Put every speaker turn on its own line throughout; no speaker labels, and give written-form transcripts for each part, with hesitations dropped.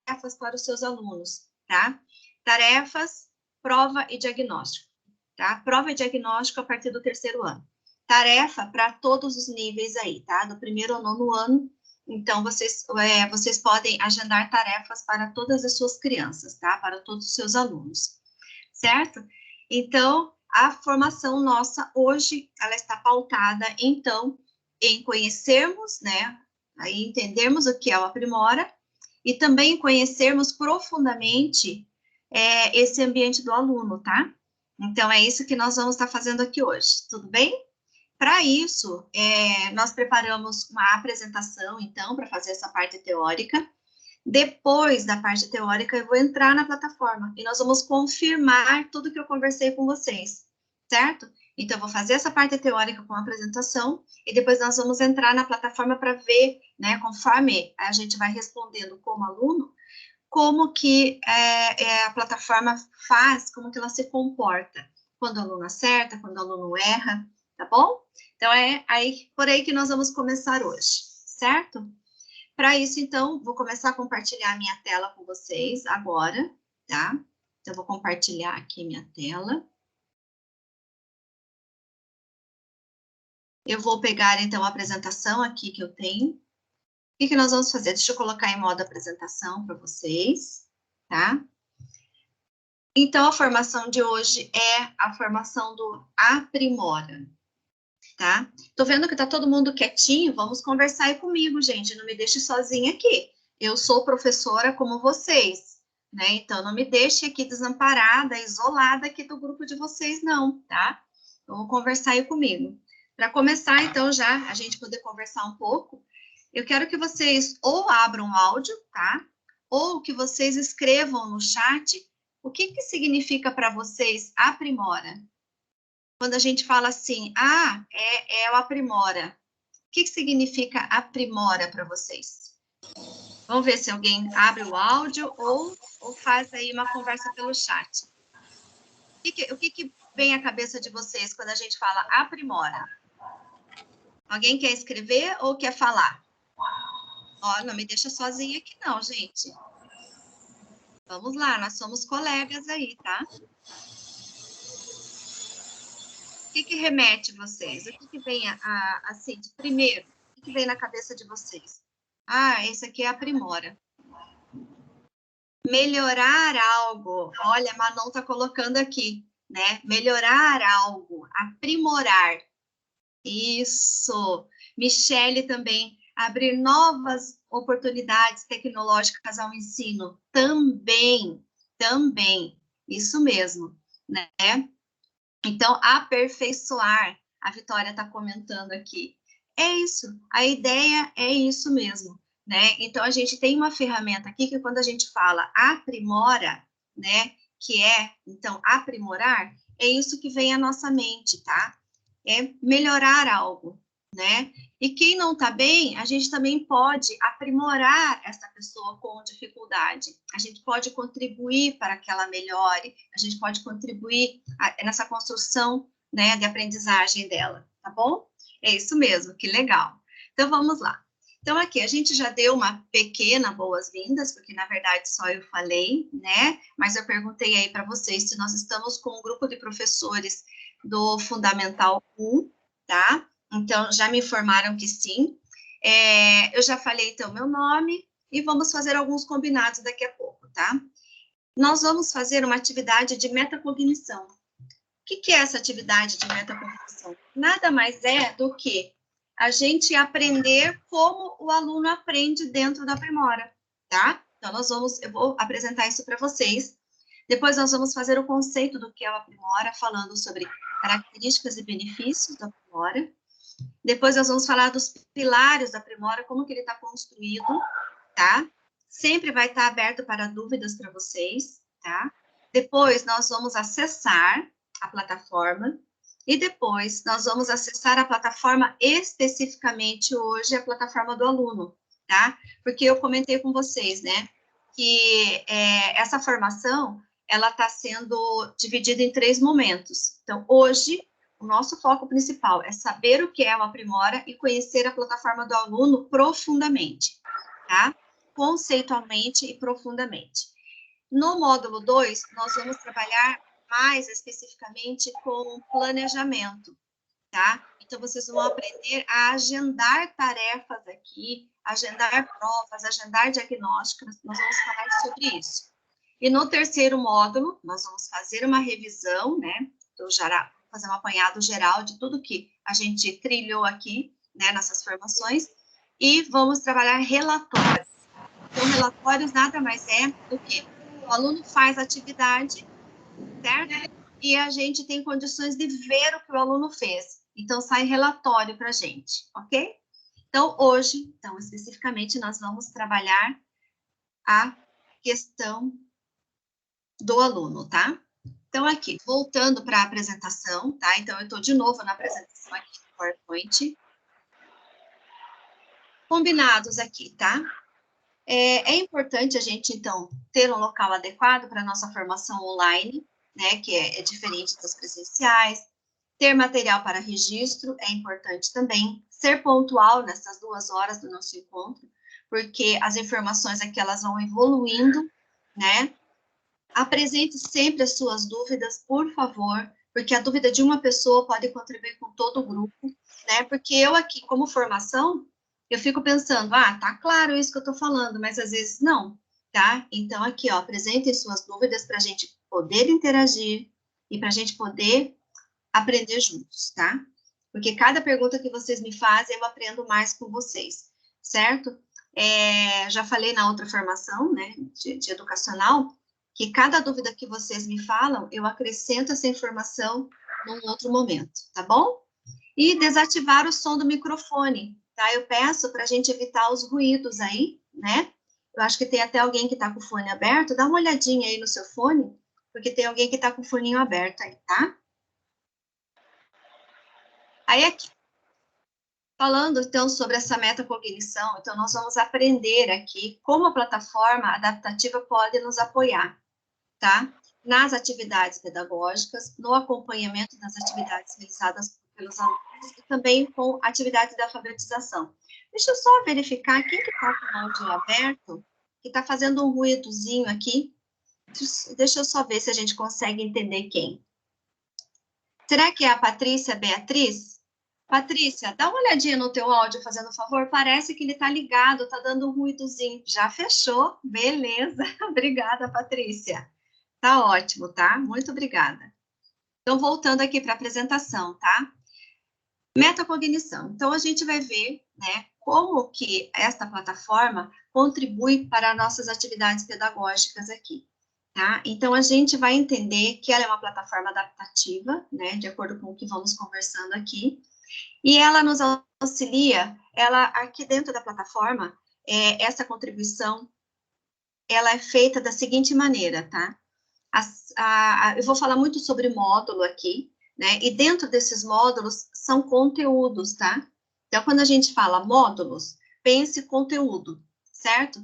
tarefas para os seus alunos, tá? Tarefas, prova e diagnóstico, tá? Prova e diagnóstico a partir do 3º ano. Tarefa para todos os níveis aí, tá? Do 1º ao 9º ano. Então, vocês podem agendar tarefas para todas as suas crianças, tá? Para todos os seus alunos, certo? Então, a formação nossa hoje, ela está pautada, então, em conhecermos, né? Aí entendermos o que é o Aprimora e também conhecermos profundamente esse ambiente do aluno, tá? Então, é isso que nós vamos estar fazendo aqui hoje, tudo bem? Para isso, nós preparamos uma apresentação, então, para fazer essa parte teórica. Depois da parte teórica, eu vou entrar na plataforma e nós vamos confirmar tudo que eu conversei com vocês, certo? Então, eu vou fazer essa parte teórica com a apresentação e depois nós vamos entrar na plataforma para ver, né, conforme a gente vai respondendo como aluno, como que a plataforma faz, como que ela se comporta, quando o aluno acerta, quando o aluno erra, tá bom? Então, por aí que nós vamos começar hoje, certo? Para isso, então, vou começar a compartilhar a minha tela com vocês agora, tá? Então, vou compartilhar aqui minha tela. Eu vou pegar, então, a apresentação aqui que eu tenho. O que nós vamos fazer? Deixa eu colocar em modo apresentação para vocês, tá? Então, a formação de hoje é a formação do Aprimora, tá? Tô vendo que tá todo mundo quietinho, vamos conversar aí comigo, gente, não me deixe sozinha aqui. Eu sou professora como vocês, né? Então, não me deixe aqui desamparada, isolada aqui do grupo de vocês, não, tá? Vamos conversar aí comigo. Para começar, então, já a gente poder conversar um pouco, eu quero que vocês ou abram o áudio, tá? Ou que vocês escrevam no chat o que significa para vocês Aprimora. Quando a gente fala assim, é o Aprimora. O que significa Aprimora para vocês? Vamos ver se alguém abre o áudio ou faz aí uma conversa pelo chat. O que vem à cabeça de vocês quando a gente fala Aprimora? Alguém quer escrever ou quer falar? Ó, não me deixa sozinha aqui não, gente. Vamos lá, nós somos colegas aí, tá? O que remete vocês? O que vem, assim, de primeiro? O que vem na cabeça de vocês? Esse aqui é Aprimora. Melhorar algo. Olha, a Manon está colocando aqui, né? Melhorar algo, aprimorar. Isso. Michele também. Abrir novas oportunidades tecnológicas ao ensino. Também. Isso mesmo, né? Então, aperfeiçoar. A Vitória está comentando aqui. É isso. A ideia é isso mesmo, né? Então, a gente tem uma ferramenta aqui que quando a gente fala aprimora, né? Que é, então, aprimorar, é isso que vem à nossa mente, tá? É melhorar algo, né? E quem não está bem, a gente também pode aprimorar essa pessoa com dificuldade. A gente pode contribuir para que ela melhore, a gente pode contribuir nessa construção, né, de aprendizagem dela, tá bom? É isso mesmo, que legal. Então, vamos lá. Então, aqui, a gente já deu uma pequena boas-vindas, porque, na verdade, só eu falei, né? Mas eu perguntei aí para vocês se nós estamos com um grupo de professores do Fundamental 1, tá? Então, já me informaram que sim. Eu já falei, então, meu nome e vamos fazer alguns combinados daqui a pouco, tá? Nós vamos fazer uma atividade de metacognição. O que é essa atividade de metacognição? Nada mais é do que a gente aprender como o aluno aprende dentro da Aprimora, tá? Então, eu vou apresentar isso para vocês. Depois, nós vamos fazer o conceito do que é o Aprimora, falando sobre características e benefícios da Aprimora. Depois, nós vamos falar dos pilares da Aprimora, como que ele está construído, tá? Sempre vai estar aberto para dúvidas para vocês, tá? Depois, nós vamos acessar a plataforma e depois nós vamos acessar a plataforma especificamente hoje, a plataforma do aluno, tá? Porque eu comentei com vocês, né, que essa formação, ela está sendo dividida em 3 momentos. Então, hoje, o nosso foco principal é saber o que é o Aprimora e conhecer a plataforma do aluno profundamente, tá? conceitualmente e profundamente. No módulo 2, nós vamos trabalhar mais especificamente com planejamento, tá? Então, vocês vão aprender a agendar tarefas aqui, agendar provas, agendar diagnósticos, nós vamos falar sobre isso. E no terceiro módulo, nós vamos fazer uma revisão, né? Então, já fazer um apanhado geral de tudo que a gente trilhou aqui, né, nessas formações, e vamos trabalhar relatórios. Então, relatórios nada mais é do que o aluno faz a atividade, certo? E a gente tem condições de ver o que o aluno fez. Então, sai relatório para a gente, ok? Então, hoje, especificamente, nós vamos trabalhar a questão do aluno, tá? Então, aqui, voltando para a apresentação, tá? Então, eu estou de novo na apresentação aqui do PowerPoint. Combinados aqui, tá? É importante a gente, então, ter um local adequado para a nossa formação online, né? Que é diferente das presenciais. Ter material para registro é importante também. Ser pontual nessas 2 horas do nosso encontro, porque as informações aqui, elas vão evoluindo, né? Apresente sempre as suas dúvidas, por favor, porque a dúvida de uma pessoa pode contribuir com todo o grupo, né? Porque eu aqui, como formação, eu fico pensando, tá claro isso que eu tô falando, mas às vezes não, tá? Então, aqui, ó, apresentem suas dúvidas para a gente poder interagir e para a gente poder aprender juntos, tá? Porque cada pergunta que vocês me fazem, eu aprendo mais com vocês, certo? Já falei na outra formação, né, de educacional, que cada dúvida que vocês me falam, eu acrescento essa informação num outro momento, tá bom? E desativar o som do microfone, tá? Eu peço para a gente evitar os ruídos aí, né? Eu acho que tem até alguém que está com o fone aberto, dá uma olhadinha aí no seu fone, porque tem alguém que está com o foninho aberto aí, tá? Aí aqui, falando então sobre essa metacognição, então nós vamos aprender aqui como a plataforma adaptativa pode nos apoiar, tá? Nas atividades pedagógicas, no acompanhamento das atividades realizadas pelos alunos e também com atividades de alfabetização. Deixa eu só verificar quem que está com o áudio aberto, que está fazendo um ruídozinho aqui. Deixa eu só ver se a gente consegue entender quem. Será que é a Patrícia Beatriz? Patrícia, dá uma olhadinha no teu áudio, fazendo um favor. Parece que ele está ligado, está dando um ruídozinho. Já fechou? Beleza. Obrigada, Patrícia. Tá ótimo, tá? Muito obrigada. Então, voltando aqui para a apresentação, tá? Metacognição. Então, a gente vai ver, né, como que esta plataforma contribui para nossas atividades pedagógicas aqui, tá? Então, a gente vai entender que ela é uma plataforma adaptativa, né, de acordo com o que vamos conversando aqui, e ela nos auxilia, ela aqui dentro da plataforma, essa contribuição, ela é feita da seguinte maneira, tá? Eu vou falar muito sobre módulo aqui, né? E dentro desses módulos são conteúdos, tá? Então, quando a gente fala módulos, pense conteúdo, certo?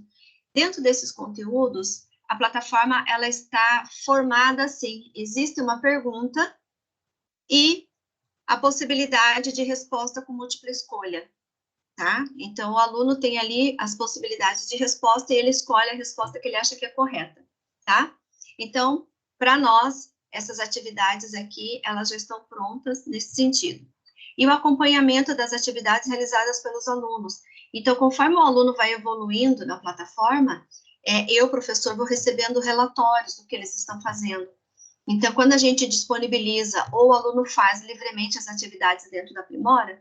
Dentro desses conteúdos, a plataforma, ela está formada assim, existe uma pergunta e a possibilidade de resposta com múltipla escolha, tá? Então, o aluno tem ali as possibilidades de resposta e ele escolhe a resposta que ele acha que é correta, tá? Então, para nós, essas atividades aqui, elas já estão prontas nesse sentido. E o acompanhamento das atividades realizadas pelos alunos. Então, conforme o aluno vai evoluindo na plataforma, eu, professor, vou recebendo relatórios do que eles estão fazendo. Então, quando a gente disponibiliza ou o aluno faz livremente as atividades dentro da Aprimora,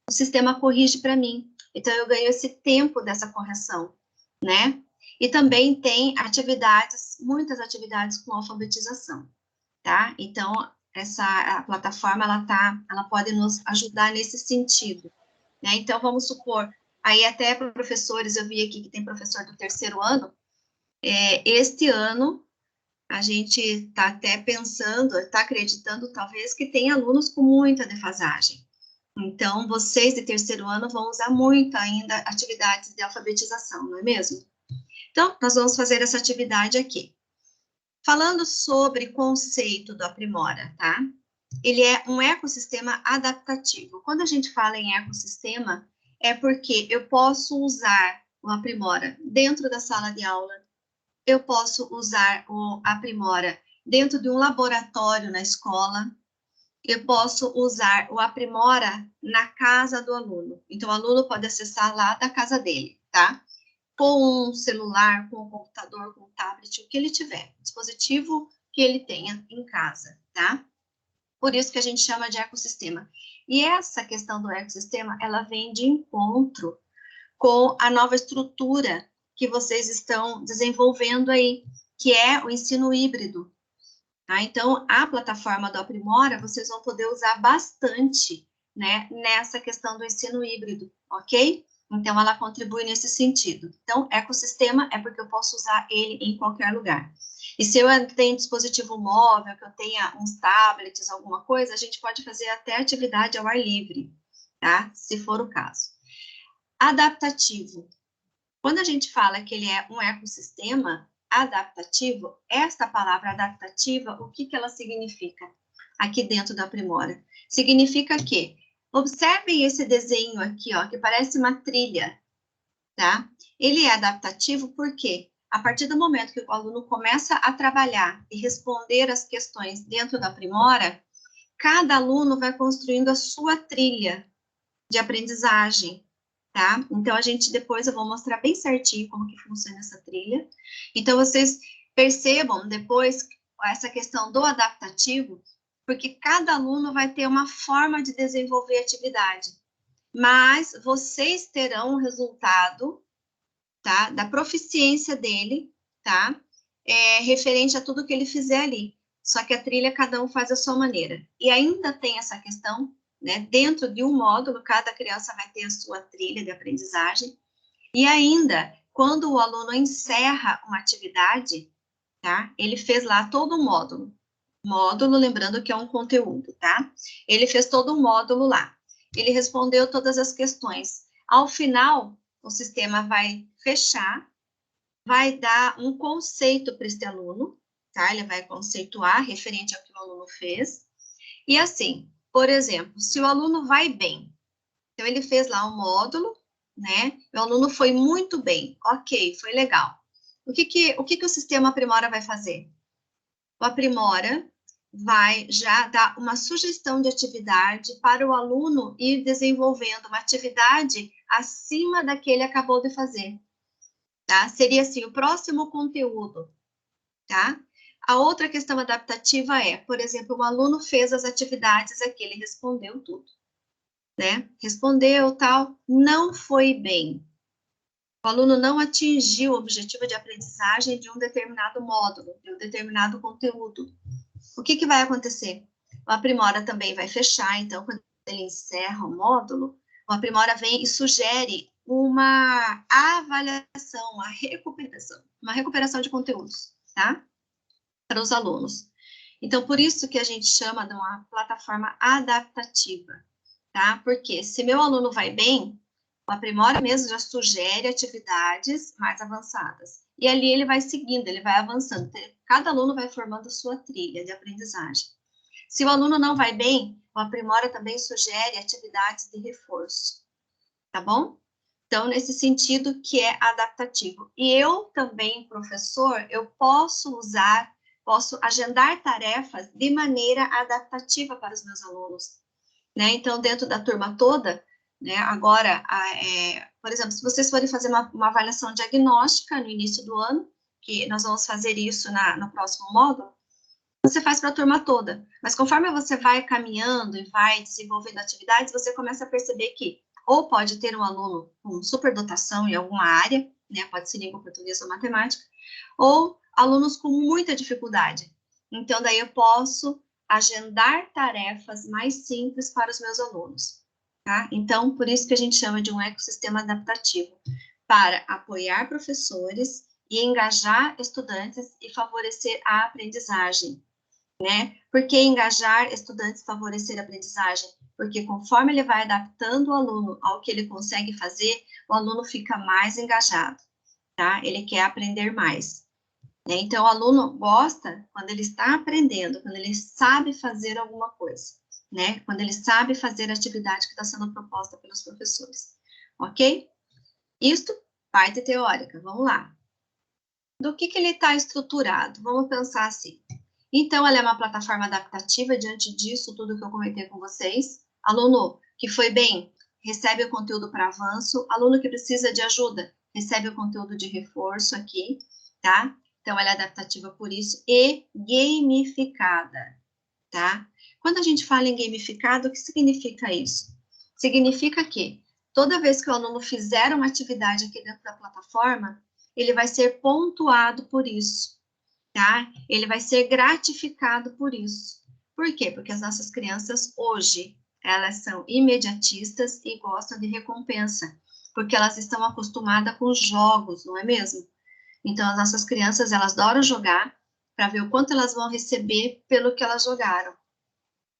o sistema corrige para mim. Então, eu ganho esse tempo dessa correção, né? E também tem atividades, muitas atividades com alfabetização, tá? Então, a plataforma, ela pode nos ajudar nesse sentido, né? Então, vamos supor, aí até para professores, eu vi aqui que tem professor do terceiro ano, este ano, a gente está até pensando, está acreditando, talvez, que tem alunos com muita defasagem. Então, vocês de terceiro ano vão usar muito ainda atividades de alfabetização, não é mesmo? Então, nós vamos fazer essa atividade aqui. Falando sobre conceito do Aprimora, tá? Ele é um ecossistema adaptativo. Quando a gente fala em ecossistema, é porque eu posso usar o aprimora dentro da sala de aula, eu posso usar o aprimora dentro de um laboratório na escola, eu posso usar o aprimora na casa do aluno. Então, o aluno pode acessar lá da casa dele, tá? Com um celular, com um computador, com um tablet, o que ele tiver, dispositivo que ele tenha em casa, tá? Por isso que a gente chama de ecossistema. E essa questão do ecossistema, ela vem de encontro com a nova estrutura que vocês estão desenvolvendo aí, que é o ensino híbrido. Tá? Então, a plataforma do Aprimora, vocês vão poder usar bastante, né, nessa questão do ensino híbrido, ok? Então, ela contribui nesse sentido. Então, ecossistema é porque eu posso usar ele em qualquer lugar. E se eu tenho dispositivo móvel, que eu tenha uns tablets, alguma coisa, a gente pode fazer até atividade ao ar livre, tá? Se for o caso. Adaptativo. Quando a gente fala que ele é um ecossistema adaptativo, esta palavra adaptativa, o que ela significa aqui dentro da Aprimora? Significa que, observem esse desenho aqui, ó, que parece uma trilha, tá? Ele é adaptativo porque, a partir do momento que o aluno começa a trabalhar e responder as questões dentro da Aprimora, cada aluno vai construindo a sua trilha de aprendizagem, tá? Então, depois eu vou mostrar bem certinho como que funciona essa trilha. Então, vocês percebam depois essa questão do adaptativo, porque cada aluno vai ter uma forma de desenvolver a atividade, mas vocês terão o resultado, tá? Da proficiência dele, tá? Referente a tudo que ele fizer ali. Só que a trilha, cada um faz a sua maneira. E ainda tem essa questão, né? Dentro de um módulo, cada criança vai ter a sua trilha de aprendizagem. E ainda, quando o aluno encerra uma atividade, tá? Ele fez lá todo o módulo. Módulo, lembrando que é um conteúdo, tá? Ele fez todo o módulo lá. Ele respondeu todas as questões. Ao final, o sistema vai fechar, vai dar um conceito para esse aluno, tá? Ele vai conceituar referente ao que o aluno fez. E assim, por exemplo, se o aluno vai bem, então ele fez lá um módulo, né? O aluno foi muito bem, ok, foi legal. O que o sistema Aprimora vai fazer? O Aprimora vai já dar uma sugestão de atividade para o aluno ir desenvolvendo uma atividade acima da que ele acabou de fazer, tá? Seria assim, o próximo conteúdo, tá? A outra questão adaptativa é, por exemplo, o aluno fez as atividades aqui, ele respondeu tudo, né? Respondeu, tal, não foi bem. O aluno não atingiu o objetivo de aprendizagem de um determinado módulo, de um determinado conteúdo. O que vai acontecer? O Aprimora também vai fechar, então, quando ele encerra o módulo, o Aprimora vem e sugere uma avaliação, uma recuperação de conteúdos, tá? Para os alunos. Então, por isso que a gente chama de uma plataforma adaptativa, tá? Porque se meu aluno vai bem, o Aprimora mesmo já sugere atividades mais avançadas. E ali ele vai seguindo, ele vai avançando. Cada aluno vai formando sua trilha de aprendizagem. Se o aluno não vai bem, o Aprimora também sugere atividades de reforço, tá bom? Então, nesse sentido que é adaptativo. E eu também, professor, eu posso agendar tarefas de maneira adaptativa para os meus alunos, né? Então, dentro da turma toda, né? Agora, por exemplo, se vocês forem fazer uma avaliação diagnóstica no início do ano, que nós vamos fazer isso no próximo módulo, você faz para a turma toda. Mas conforme você vai caminhando e vai desenvolvendo atividades, você começa a perceber que ou pode ter um aluno com superdotação em alguma área, né? Pode ser língua portuguesa ou matemática, ou alunos com muita dificuldade. Então, daí eu posso agendar tarefas mais simples para os meus alunos, tá? Então, por isso que a gente chama de um ecossistema adaptativo, para apoiar professores e engajar estudantes e favorecer a aprendizagem, né? Por que engajar estudantes e favorecer a aprendizagem? Porque conforme ele vai adaptando o aluno ao que ele consegue fazer, o aluno fica mais engajado, tá? Ele quer aprender mais. Né? Então, o aluno gosta quando ele está aprendendo, quando ele sabe fazer alguma coisa, né? Quando ele sabe fazer a atividade que está sendo proposta pelos professores, ok? Isto Parte teórica, vamos lá. Do que ele está estruturado? Vamos pensar assim. Então, ela é uma plataforma adaptativa, diante disso, tudo que eu comentei com vocês. Aluno que foi bem, recebe o conteúdo para avanço. Aluno que precisa de ajuda, recebe o conteúdo de reforço aqui, tá? Então, ela é adaptativa por isso. E gamificada, tá? Quando a gente fala em gamificado, o que significa isso? Significa que toda vez que o aluno fizer uma atividade aqui dentro da plataforma, ele vai ser pontuado por isso, tá? Ele vai ser gratificado por isso. Por quê? Porque as nossas crianças hoje, elas são imediatistas e gostam de recompensa, porque elas estão acostumadas com jogos, não é mesmo? Então, as nossas crianças, elas adoram jogar para ver o quanto elas vão receber pelo que elas jogaram.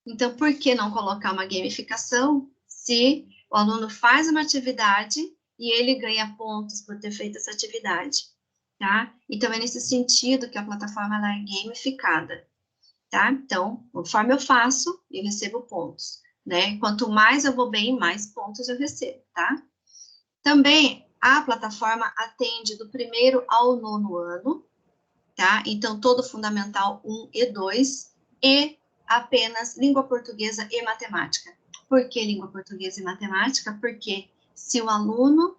Então, por que não colocar uma gamificação se o aluno faz uma atividade e ele ganha pontos por ter feito essa atividade, tá? Então, é nesse sentido que a plataforma ela é gamificada, tá? Então, conforme eu faço, eu recebo pontos, né? Quanto mais eu vou bem, mais pontos eu recebo, tá? Também, a plataforma atende do 1º ao 9º ano, tá? Então, todo Fundamental 1 e 2, e apenas língua portuguesa e matemática. Por que língua portuguesa e matemática? Porque se o aluno,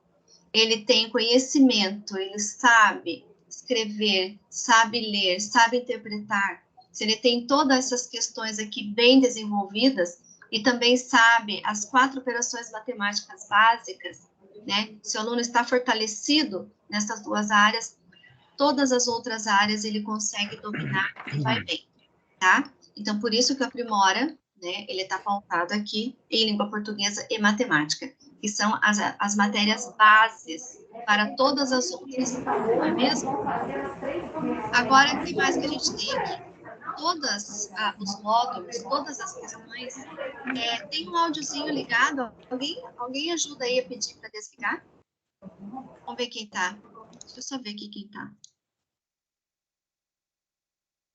ele tem conhecimento, ele sabe escrever, sabe ler, sabe interpretar, se ele tem todas essas questões aqui bem desenvolvidas, e também sabe as 4 operações matemáticas básicas, né? Se o aluno está fortalecido nessas 2 áreas, todas as outras áreas ele consegue dominar e vai bem, tá? Então, por isso que o Aprimora, né, ele está pautado aqui em língua portuguesa e matemática, que são as matérias bases para todas as outras, não é mesmo? Agora, o que mais que a gente tem aqui? Todos os módulos, todas as questões, tem um áudiozinho ligado, alguém ajuda aí a pedir para desligar? Vamos ver quem tá. Deixa eu só ver aqui quem tá.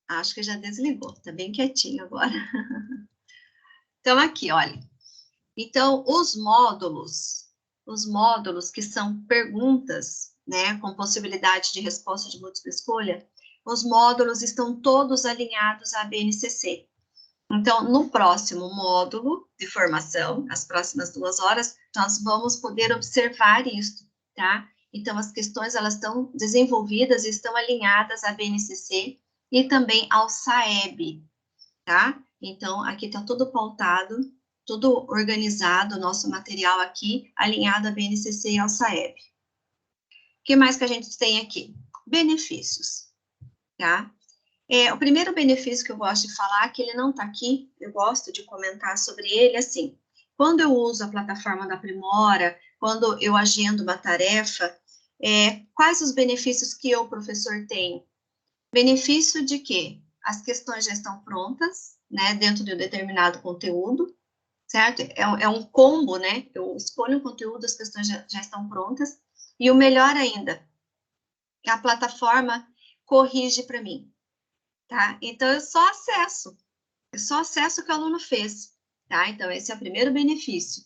Acho que já desligou, tá bem quietinho agora. Então, aqui, olha. Então, os módulos que são perguntas, né, com possibilidade de resposta de múltipla escolha, os módulos estão todos alinhados à BNCC. Então, no próximo módulo de formação, as próximas 2 horas, nós vamos poder observar isso, tá? Então, as questões, elas estão desenvolvidas e estão alinhadas à BNCC e também ao SAEB, tá? Então, aqui está tudo pautado, tudo organizado, o nosso material aqui, alinhado à BNCC e ao SAEB. O que mais que a gente tem aqui? Benefícios, tá? O primeiro benefício que eu gosto de falar, que ele não está aqui, eu gosto de comentar sobre ele, assim, quando eu uso a plataforma da Aprimora, quando eu agendo uma tarefa, quais os benefícios que eu, professor, tenho? Benefício de que as questões já estão prontas, né, dentro de um determinado conteúdo, certo? É um combo, né? Eu escolho um conteúdo, as questões já estão prontas, e o melhor ainda, a plataforma corrige para mim, tá? Então, eu só acesso o que o aluno fez, tá? Então, esse é o primeiro benefício.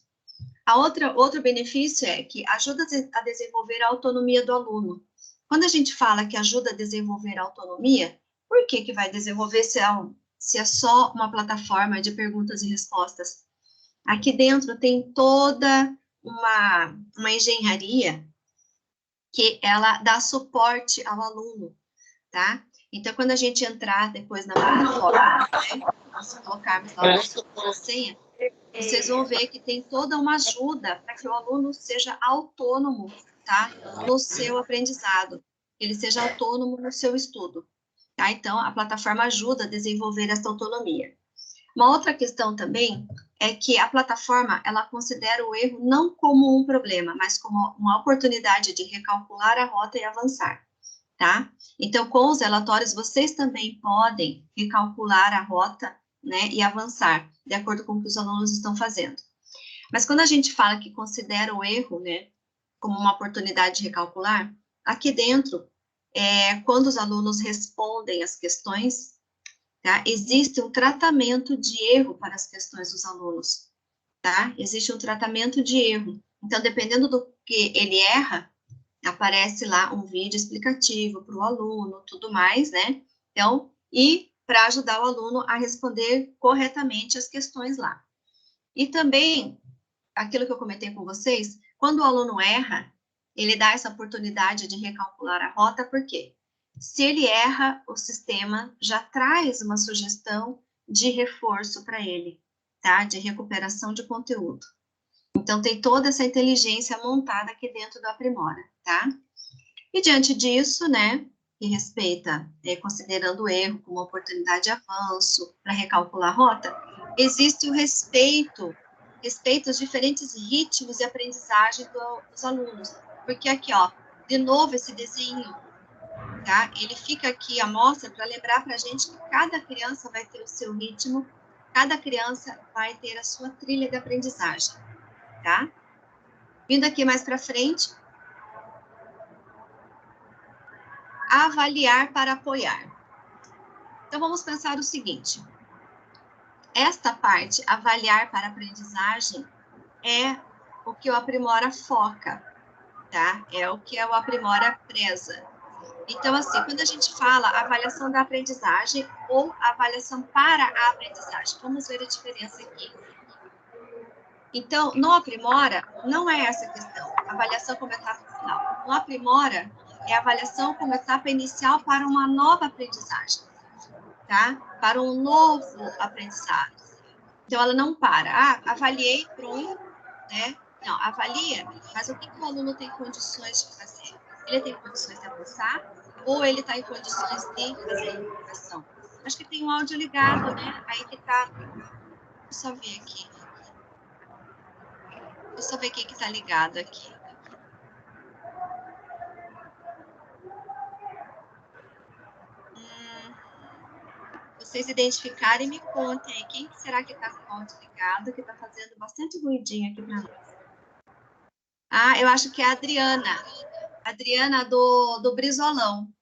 Outro benefício é que ajuda a desenvolver a autonomia do aluno. Quando a gente fala que ajuda a desenvolver a autonomia, por que vai desenvolver se é só uma plataforma de perguntas e respostas? Aqui dentro tem toda uma engenharia que ela dá suporte ao aluno, tá? Então, quando a gente entrar depois na plataforma, né, nós colocarmos lá a senha, vocês vão ver que tem toda uma ajuda para que o aluno seja autônomo, tá? No seu aprendizado, ele seja autônomo no seu estudo, tá? Então, a plataforma ajuda a desenvolver essa autonomia. Uma outra questão também é que a plataforma, ela considera o erro não como um problema, mas como uma oportunidade de recalcular a rota e avançar, tá? Então, com os relatórios, vocês também podem recalcular a rota, né, e avançar, de acordo com o que os alunos estão fazendo. Mas quando a gente fala que considera o erro, né, como uma oportunidade de recalcular, aqui dentro, quando os alunos respondem as questões, tá, existe um tratamento de erro para as questões dos alunos, tá? Existe um tratamento de erro. Então, dependendo do que ele erra, Aparece lá um vídeo explicativo para o aluno, tudo mais, né? Então, e para ajudar o aluno a responder corretamente as questões lá. E também, aquilo que eu comentei com vocês, quando o aluno erra, ele dá essa oportunidade de recalcular a rota, por quê? Se ele erra, o sistema já traz uma sugestão de reforço para ele, tá? De recuperação de conteúdo. Então, tem toda essa inteligência montada aqui dentro do Aprimora, tá? E diante disso, né, que respeita, considerando o erro como oportunidade de avanço para recalcular a rota, existe o respeito aos diferentes ritmos de aprendizagem dos alunos. Porque aqui, ó, de novo esse desenho, tá? Ele fica aqui à mostra para lembrar para a gente que cada criança vai ter o seu ritmo, cada criança vai ter a sua trilha de aprendizagem, tá? Vindo aqui mais para frente, avaliar para apoiar. Então, vamos pensar o seguinte. Esta parte, avaliar para aprendizagem, é o que o Aprimora foca, tá? É o que o Aprimora preza. Então, assim, quando a gente fala avaliação da aprendizagem ou avaliação para a aprendizagem, vamos ver a diferença aqui. Então, no Aprimora, não é essa a questão, avaliação como etapa final. No Aprimora, é avaliação como etapa inicial para uma nova aprendizagem, tá? Para um novo aprendizado. Então, ela não para. Ah, avaliei, pronto, né? Não, avalia, mas o que o aluno tem condições de fazer? Ele tem condições de avançar ou ele está em condições de fazer a recuperação? Acho que tem um áudio ligado, né? Aí que tá... Deixa eu só ver aqui. Deixa eu só ver quem que tá ligado aqui. Vocês identificarem e me contem aí. Quem será que está com o áudio ligado, que está fazendo bastante ruidinho aqui para nós? Ah, eu acho que é a Adriana. Adriana do Brizolão,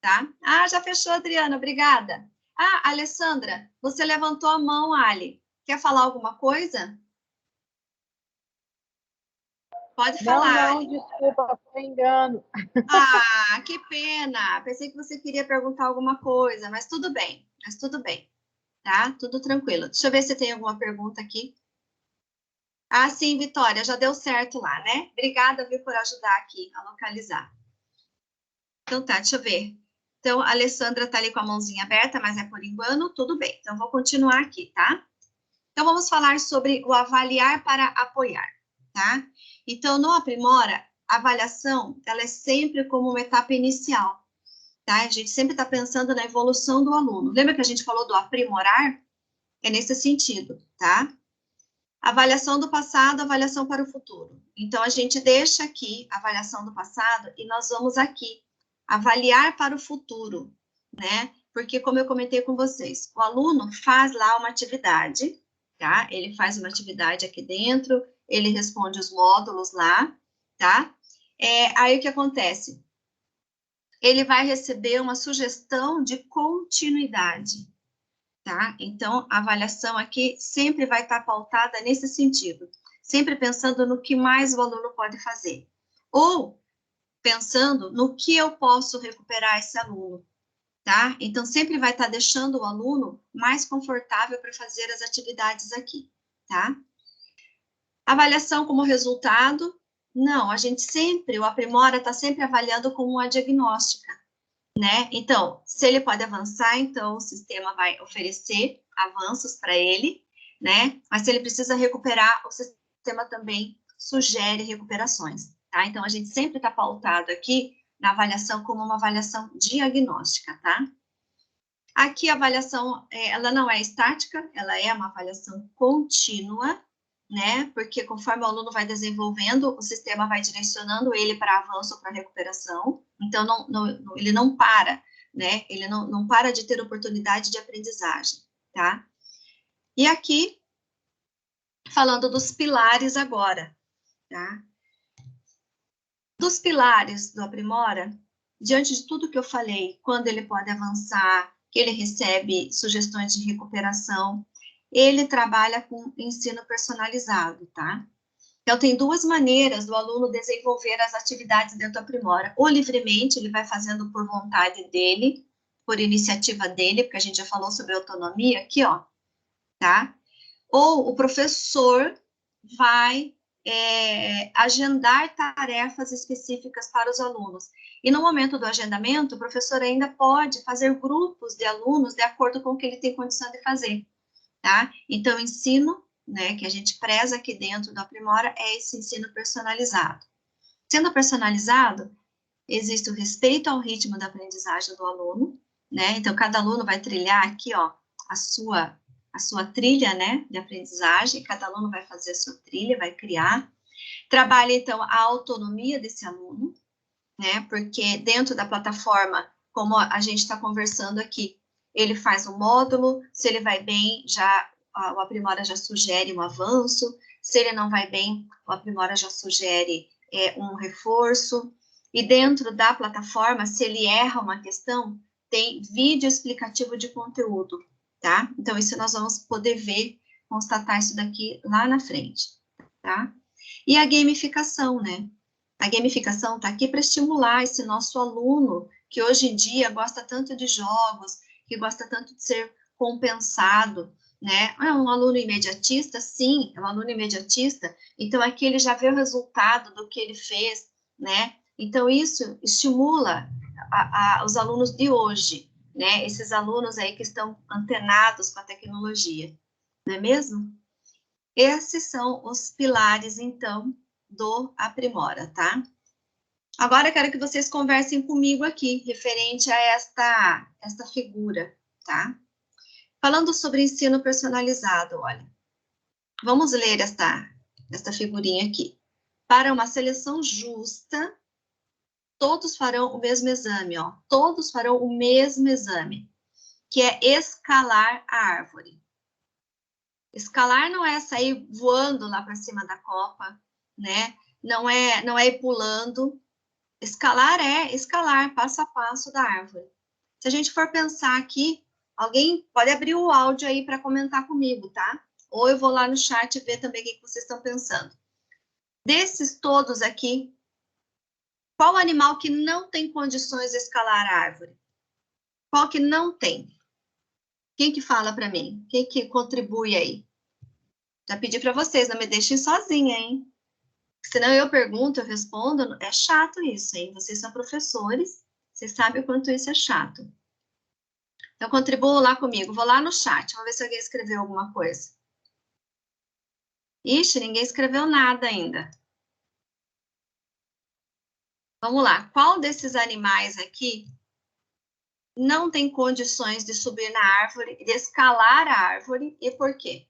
tá? Ah, já fechou, Adriana, obrigada. Ah, Alessandra, você levantou a mão, Ali. Quer falar alguma coisa? Pode falar,
não,
Ali.
desculpa, foi engano.
Ah, que pena. Pensei que você queria perguntar alguma coisa, mas tudo bem, tá? Tudo tranquilo. Deixa eu ver se tem alguma pergunta aqui. Ah, sim, Vitória, já deu certo lá, né? Obrigada, viu, por ajudar aqui a localizar. Então tá, deixa eu ver. Então, a Alessandra tá ali com a mãozinha aberta, mas é por engano, tudo bem. Então, vou continuar aqui, tá? Então, vamos falar sobre o avaliar para apoiar, tá? Então, no Aprimora, a avaliação, ela é sempre como uma etapa inicial, tá? A gente sempre está pensando na evolução do aluno. Lembra que a gente falou do aprimorar? É nesse sentido, tá? Avaliação do passado, avaliação para o futuro. Então, a gente deixa aqui a avaliação do passado e nós vamos aqui avaliar para o futuro, né? Porque, como eu comentei com vocês, o aluno faz lá uma atividade, tá? Ele faz uma atividade aqui dentro, ele responde os módulos lá, tá? Aí, o que acontece? Ele vai receber uma sugestão de continuidade, tá? Então, a avaliação aqui sempre vai estar pautada nesse sentido, sempre pensando no que mais o aluno pode fazer, ou pensando no que eu posso recuperar esse aluno, tá? Então, sempre vai estar deixando o aluno mais confortável para fazer as atividades aqui, tá? Avaliação como resultado, não, a gente sempre, o Aprimora está sempre avaliando como uma diagnóstica, né? Então, se ele pode avançar, então o sistema vai oferecer avanços para ele, né? Mas se ele precisa recuperar, o sistema também sugere recuperações, tá? Então, a gente sempre está pautado aqui na avaliação como uma avaliação diagnóstica, tá? Aqui a avaliação, ela não é estática, ela é uma avaliação contínua, né? Porque conforme o aluno vai desenvolvendo, o sistema vai direcionando ele para avanço ou para recuperação. Então, ele não para, né? Ele não para de ter oportunidade de aprendizagem, tá? E aqui, falando dos pilares agora, tá? Dos pilares do Aprimora, diante de tudo que eu falei, quando ele pode avançar, que ele recebe sugestões de recuperação, ele trabalha com ensino personalizado, tá? Então, tem duas maneiras do aluno desenvolver as atividades dentro do Aprimora. Ou livremente, ele vai fazendo por vontade dele, por iniciativa dele, porque a gente já falou sobre autonomia aqui, ó, tá? Ou o professor vai agendar tarefas específicas para os alunos. E no momento do agendamento, o professor ainda pode fazer grupos de alunos de acordo com o que ele tem condição de fazer, tá? Então, o ensino, né, que a gente preza aqui dentro do Aprimora é esse ensino personalizado. Sendo personalizado, existe o respeito ao ritmo da aprendizagem do aluno, né? Então, cada aluno vai trilhar aqui, ó, a sua trilha, né, de aprendizagem, cada aluno vai fazer a sua trilha, vai criar. Trabalha, então, a autonomia desse aluno, né, porque dentro da plataforma, como a gente está conversando aqui, ele faz um módulo, se ele vai bem, já o Aprimora já sugere um avanço, se ele não vai bem, o Aprimora já sugere um reforço, e dentro da plataforma, se ele erra uma questão, tem vídeo explicativo de conteúdo, tá? Então, isso nós vamos poder ver, constatar isso daqui lá na frente, tá? E a gamificação, né? A gamificação está aqui para estimular esse nosso aluno, que hoje em dia gosta tanto de jogos, que gosta tanto de ser compensado, né? É um aluno imediatista? Sim, é um aluno imediatista. Então, aqui ele já vê o resultado do que ele fez, né? Então, isso estimula os alunos de hoje, né? Esses alunos aí que estão antenados com a tecnologia, não é mesmo? Esses são os pilares, então, do Aprimora, tá? Agora eu quero que vocês conversem comigo aqui, referente a esta figura, tá? Falando sobre ensino personalizado, olha. Vamos ler esta figurinha aqui. Para uma seleção justa, todos farão o mesmo exame, ó. Todos farão o mesmo exame, que é escalar a árvore. Escalar não é sair voando lá para cima da copa, né? Não é ir pulando. Escalar é escalar passo a passo da árvore. Se a gente for pensar aqui, alguém pode abrir o áudio aí para comentar comigo, tá? Ou eu vou lá no chat ver também o que vocês estão pensando. Desses todos aqui, qual animal que não tem condições de escalar a árvore? Qual que não tem? Quem que fala para mim? Quem que contribui aí? Já pedi para vocês, não me deixem sozinha, hein? Senão eu pergunto, eu respondo, é chato isso, hein? Vocês são professores, vocês sabem o quanto isso é chato. Então, contribuam lá comigo. Vou lá no chat, vamos ver se alguém escreveu alguma coisa. Ixi, ninguém escreveu nada ainda. Vamos lá. Qual desses animais aqui não tem condições de subir na árvore, de escalar a árvore, e por quê?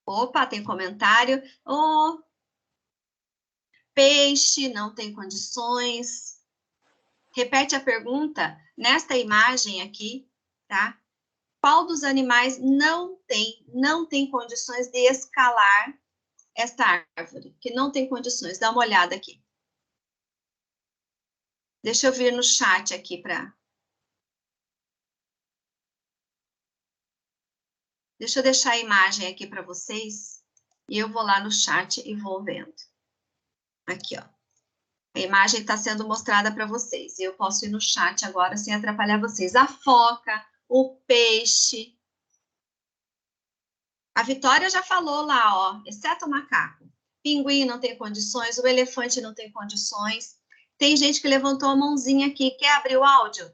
Opa, tem comentário. Oh, peixe não tem condições. Repete a pergunta nesta imagem aqui, tá? Qual dos animais não tem condições de escalar esta árvore? Que não tem condições. Dá uma olhada aqui. Deixa eu vir no chat aqui para... Deixa eu deixar a imagem aqui para vocês. E eu vou lá no chat e vou vendo. Aqui, ó. A imagem está sendo mostrada para vocês. E eu posso ir no chat agora sem atrapalhar vocês. A foca, o peixe. A Vitória já falou lá, ó. Exceto o macaco. Pinguim não tem condições. O elefante não tem condições. Tem gente que levantou a mãozinha aqui. Quer abrir o áudio?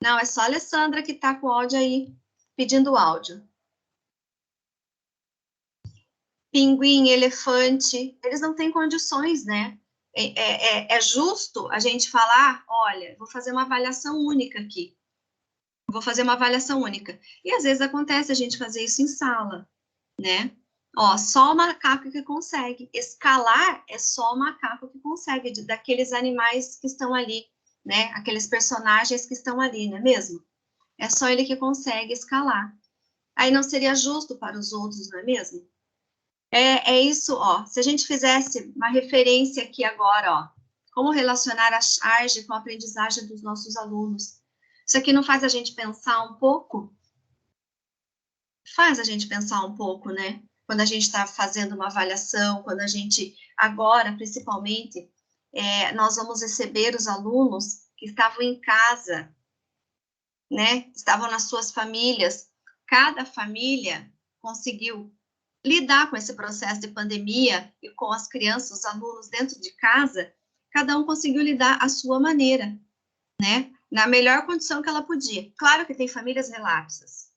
Não, é só a Alessandra que está com o áudio aí, pedindo áudio. Pinguim, elefante, eles não têm condições, né? É justo a gente falar, olha, vou fazer uma avaliação única aqui. Vou fazer uma avaliação única. E às vezes acontece a gente fazer isso em sala, né? Ó, só o macaco que consegue. Escalar é só o macaco que consegue, daqueles animais que estão ali, né? Aqueles personagens que estão ali, não é mesmo? É só ele que consegue escalar. Aí não seria justo para os outros, não é mesmo? É isso, ó. Se a gente fizesse uma referência aqui agora, ó. Como relacionar a charge com a aprendizagem dos nossos alunos. Isso aqui não faz a gente pensar um pouco? Faz a gente pensar um pouco, né? quando a gente está fazendo uma avaliação, quando a gente, agora, principalmente, nós vamos receber os alunos que estavam em casa, né? Estavam nas suas famílias. Cada família conseguiu lidar com esse processo de pandemia e com as crianças, os alunos dentro de casa, cada um conseguiu lidar à sua maneira, né? Na melhor condição que ela podia. Claro que tem famílias relapsas.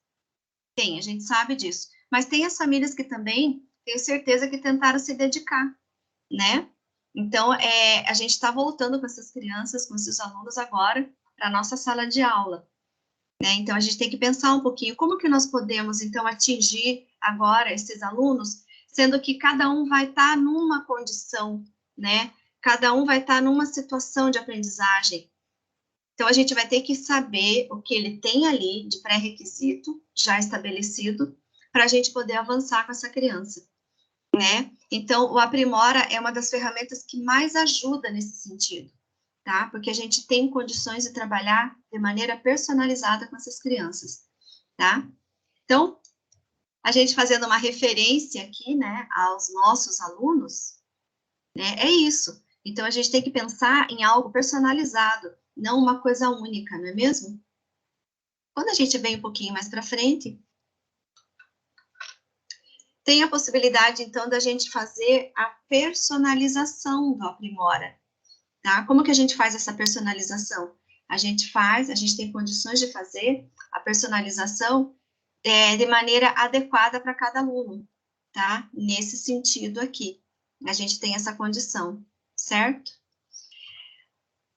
Tem, a gente sabe disso. Mas tem as famílias que também, tenho certeza que tentaram se dedicar, né? Então, a gente está voltando com essas crianças, com esses alunos agora, para a nossa sala de aula. Né? Então, a gente tem que pensar um pouquinho como que nós podemos, então, atingir agora esses alunos, sendo que cada um vai estar numa condição, né? Cada um vai estar numa situação de aprendizagem. Então, a gente vai ter que saber o que ele tem ali de pré-requisito já estabelecido para a gente poder avançar com essa criança, né? Então, o Aprimora é uma das ferramentas que mais ajuda nesse sentido, tá? Porque a gente tem condições de trabalhar de maneira personalizada com essas crianças, tá? Então, a gente fazendo uma referência aqui, né, aos nossos alunos, né, é isso. Então, a gente tem que pensar em algo personalizado, não uma coisa única, não é mesmo? Quando a gente vem um pouquinho mais para frente, tem a possibilidade, então, da gente fazer a personalização do Aprimora, tá? Como que a gente faz essa personalização? A gente tem condições de fazer a personalização de maneira adequada para cada aluno, tá? Nesse sentido aqui, a gente tem essa condição, certo?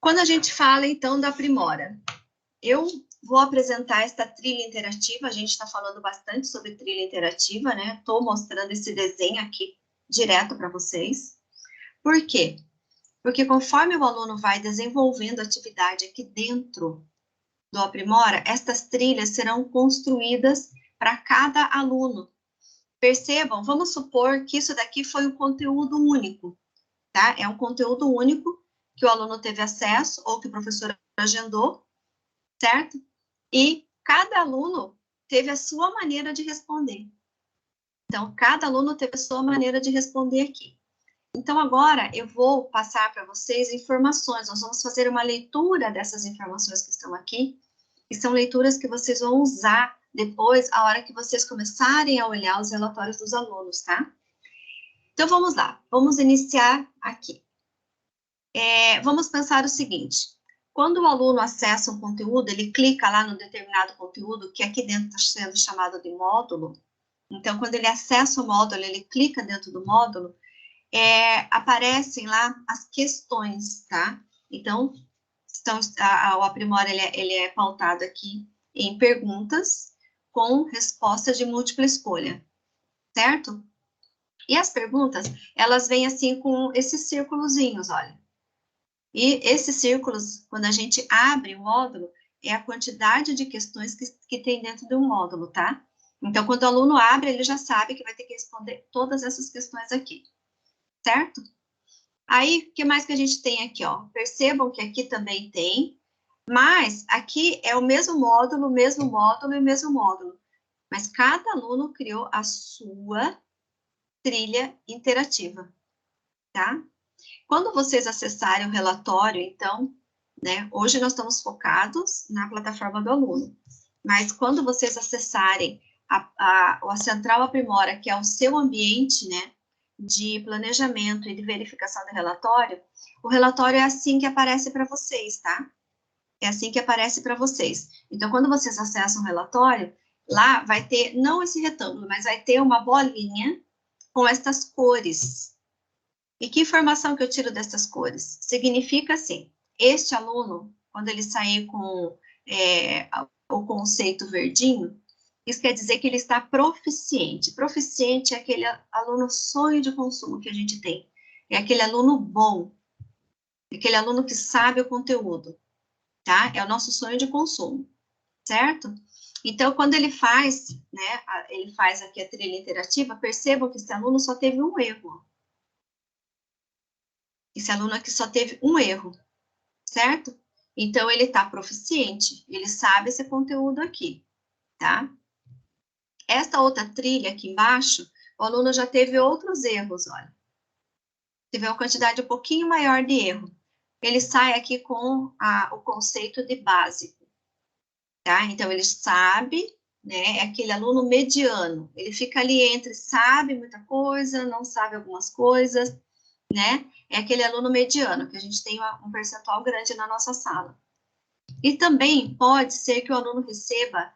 Quando a gente fala, então, da Aprimora, eu vou apresentar esta trilha interativa, a gente está falando bastante sobre trilha interativa, né? Estou mostrando esse desenho aqui direto para vocês. Por quê? Porque conforme o aluno vai desenvolvendo a atividade aqui dentro do Aprimora, estas trilhas serão construídas para cada aluno. Percebam, vamos supor que isso daqui foi um conteúdo único, tá? É um conteúdo único que o aluno teve acesso ou que o professor agendou, certo? E cada aluno teve a sua maneira de responder. Então, cada aluno teve a sua maneira de responder aqui. Então, agora eu vou passar para vocês informações. Nós vamos fazer uma leitura dessas informações que estão aqui, que são leituras que vocês vão usar depois, a hora que vocês começarem a olhar os relatórios dos alunos, tá? Então, vamos lá. Vamos iniciar aqui. Vamos pensar o seguinte. Quando o aluno acessa um conteúdo, ele clica lá no determinado conteúdo, que aqui dentro está sendo chamado de módulo. Então, quando ele acessa o módulo, ele clica dentro do módulo, aparecem lá as questões, tá? Então, o Aprimora, ele é pautado aqui em perguntas com respostas de múltipla escolha, certo? E as perguntas, elas vêm assim com esses círculozinhos, olha. E esses círculos, quando a gente abre o módulo, é a quantidade de questões que tem dentro do módulo, tá? Então, quando o aluno abre, ele já sabe que vai ter que responder todas essas questões aqui, certo? Aí, o que mais que a gente tem aqui, ó? Percebam que aqui também tem, mas aqui é o mesmo módulo e o mesmo módulo. Mas cada aluno criou a sua trilha interativa, tá? Quando vocês acessarem o relatório, então, né, hoje nós estamos focados na plataforma do aluno, mas quando vocês acessarem a Central Aprimora, que é o seu ambiente, né, de planejamento e de verificação do relatório, o relatório é assim que aparece para vocês, tá? É assim que aparece para vocês. Então, quando vocês acessam o relatório, lá vai ter, não esse retângulo, mas vai ter uma bolinha com estas cores. E que informação que eu tiro dessas cores? Significa assim, este aluno, quando ele sair com o conceito verdinho, isso quer dizer que ele está proficiente. Proficiente é aquele aluno sonho de consumo que a gente tem. É aquele aluno bom, aquele aluno que sabe o conteúdo, tá? É o nosso sonho de consumo, certo? Então, quando ele faz, né, ele faz aqui a trilha interativa, percebam que esse aluno só teve um erro. Esse aluno aqui só teve um erro, certo? Então, ele está proficiente, ele sabe esse conteúdo aqui, tá? Esta outra trilha aqui embaixo, o aluno já teve outros erros, olha. Teve uma quantidade um pouquinho maior de erro. Ele sai aqui com o conceito de básico, tá? Então, ele sabe, né? É aquele aluno mediano. Ele fica ali entre sabe muita coisa, não sabe algumas coisas, né? É aquele aluno mediano, que a gente tem um percentual grande na nossa sala. E também pode ser que o aluno receba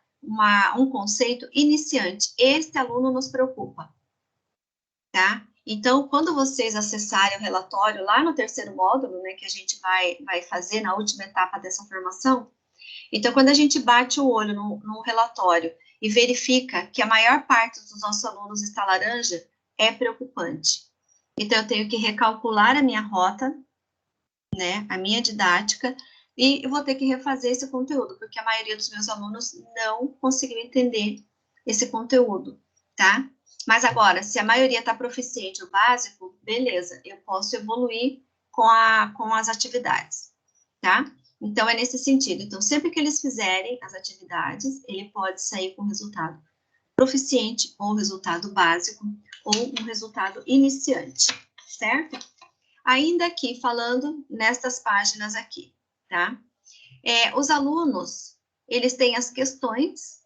um conceito iniciante. Este aluno nos preocupa, tá? Então, quando vocês acessarem o relatório lá no terceiro módulo, né, que a gente vai fazer na última etapa dessa formação, então, quando a gente bate o olho no relatório e verifica que a maior parte dos nossos alunos está laranja, é preocupante. Então, eu tenho que recalcular a minha rota, né, a minha didática, e eu vou ter que refazer esse conteúdo, porque a maioria dos meus alunos não conseguiu entender esse conteúdo, tá? Mas agora, se a maioria está proficiente o básico, beleza, eu posso evoluir com as atividades, tá? Então, é nesse sentido. Então, sempre que eles fizerem as atividades, ele pode sair com resultado proficiente, ou resultado básico, ou um resultado iniciante, certo? Ainda aqui, falando nestas páginas aqui, tá? Os alunos, eles têm as questões,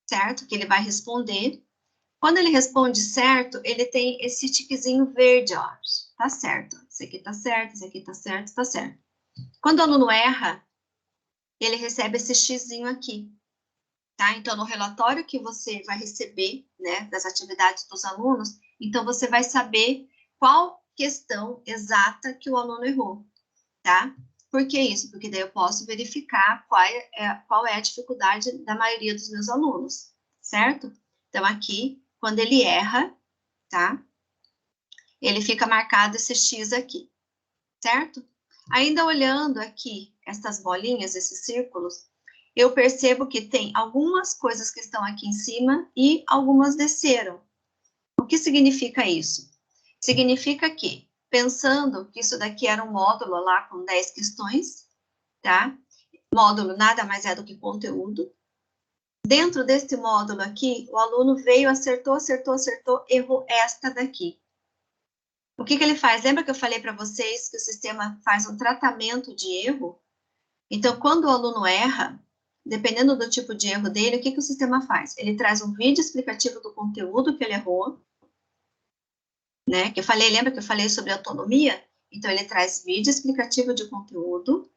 certo? Que ele vai responder. Quando ele responde certo, ele tem esse tiquezinho verde, ó. Tá certo. Isso aqui tá certo, isso aqui tá certo, tá certo. Quando o aluno erra, ele recebe esse xizinho aqui, tá? Então, no relatório que você vai receber, né, das atividades dos alunos, então você vai saber qual questão exata que o aluno errou, tá? Por que isso? Porque daí eu posso verificar qual é a dificuldade da maioria dos meus alunos, certo? Então, aqui, quando ele erra, tá? Ele fica marcado esse X aqui, certo? Ainda olhando aqui essas bolinhas, esses círculos, eu percebo que tem algumas coisas que estão aqui em cima e algumas desceram. O que significa isso? Significa que, pensando que isso daqui era um módulo lá com 10 questões, tá? Módulo nada mais é do que conteúdo. Dentro deste módulo aqui, o aluno veio, acertou, errou esta daqui. O que ele faz? Lembra que eu falei para vocês que o sistema faz um tratamento de erro? Então, quando o aluno erra, dependendo do tipo de erro dele, o que o sistema faz? Ele traz um vídeo explicativo do conteúdo que ele errou, né? Lembra que eu falei sobre autonomia? Então, ele traz vídeo explicativo de conteúdo,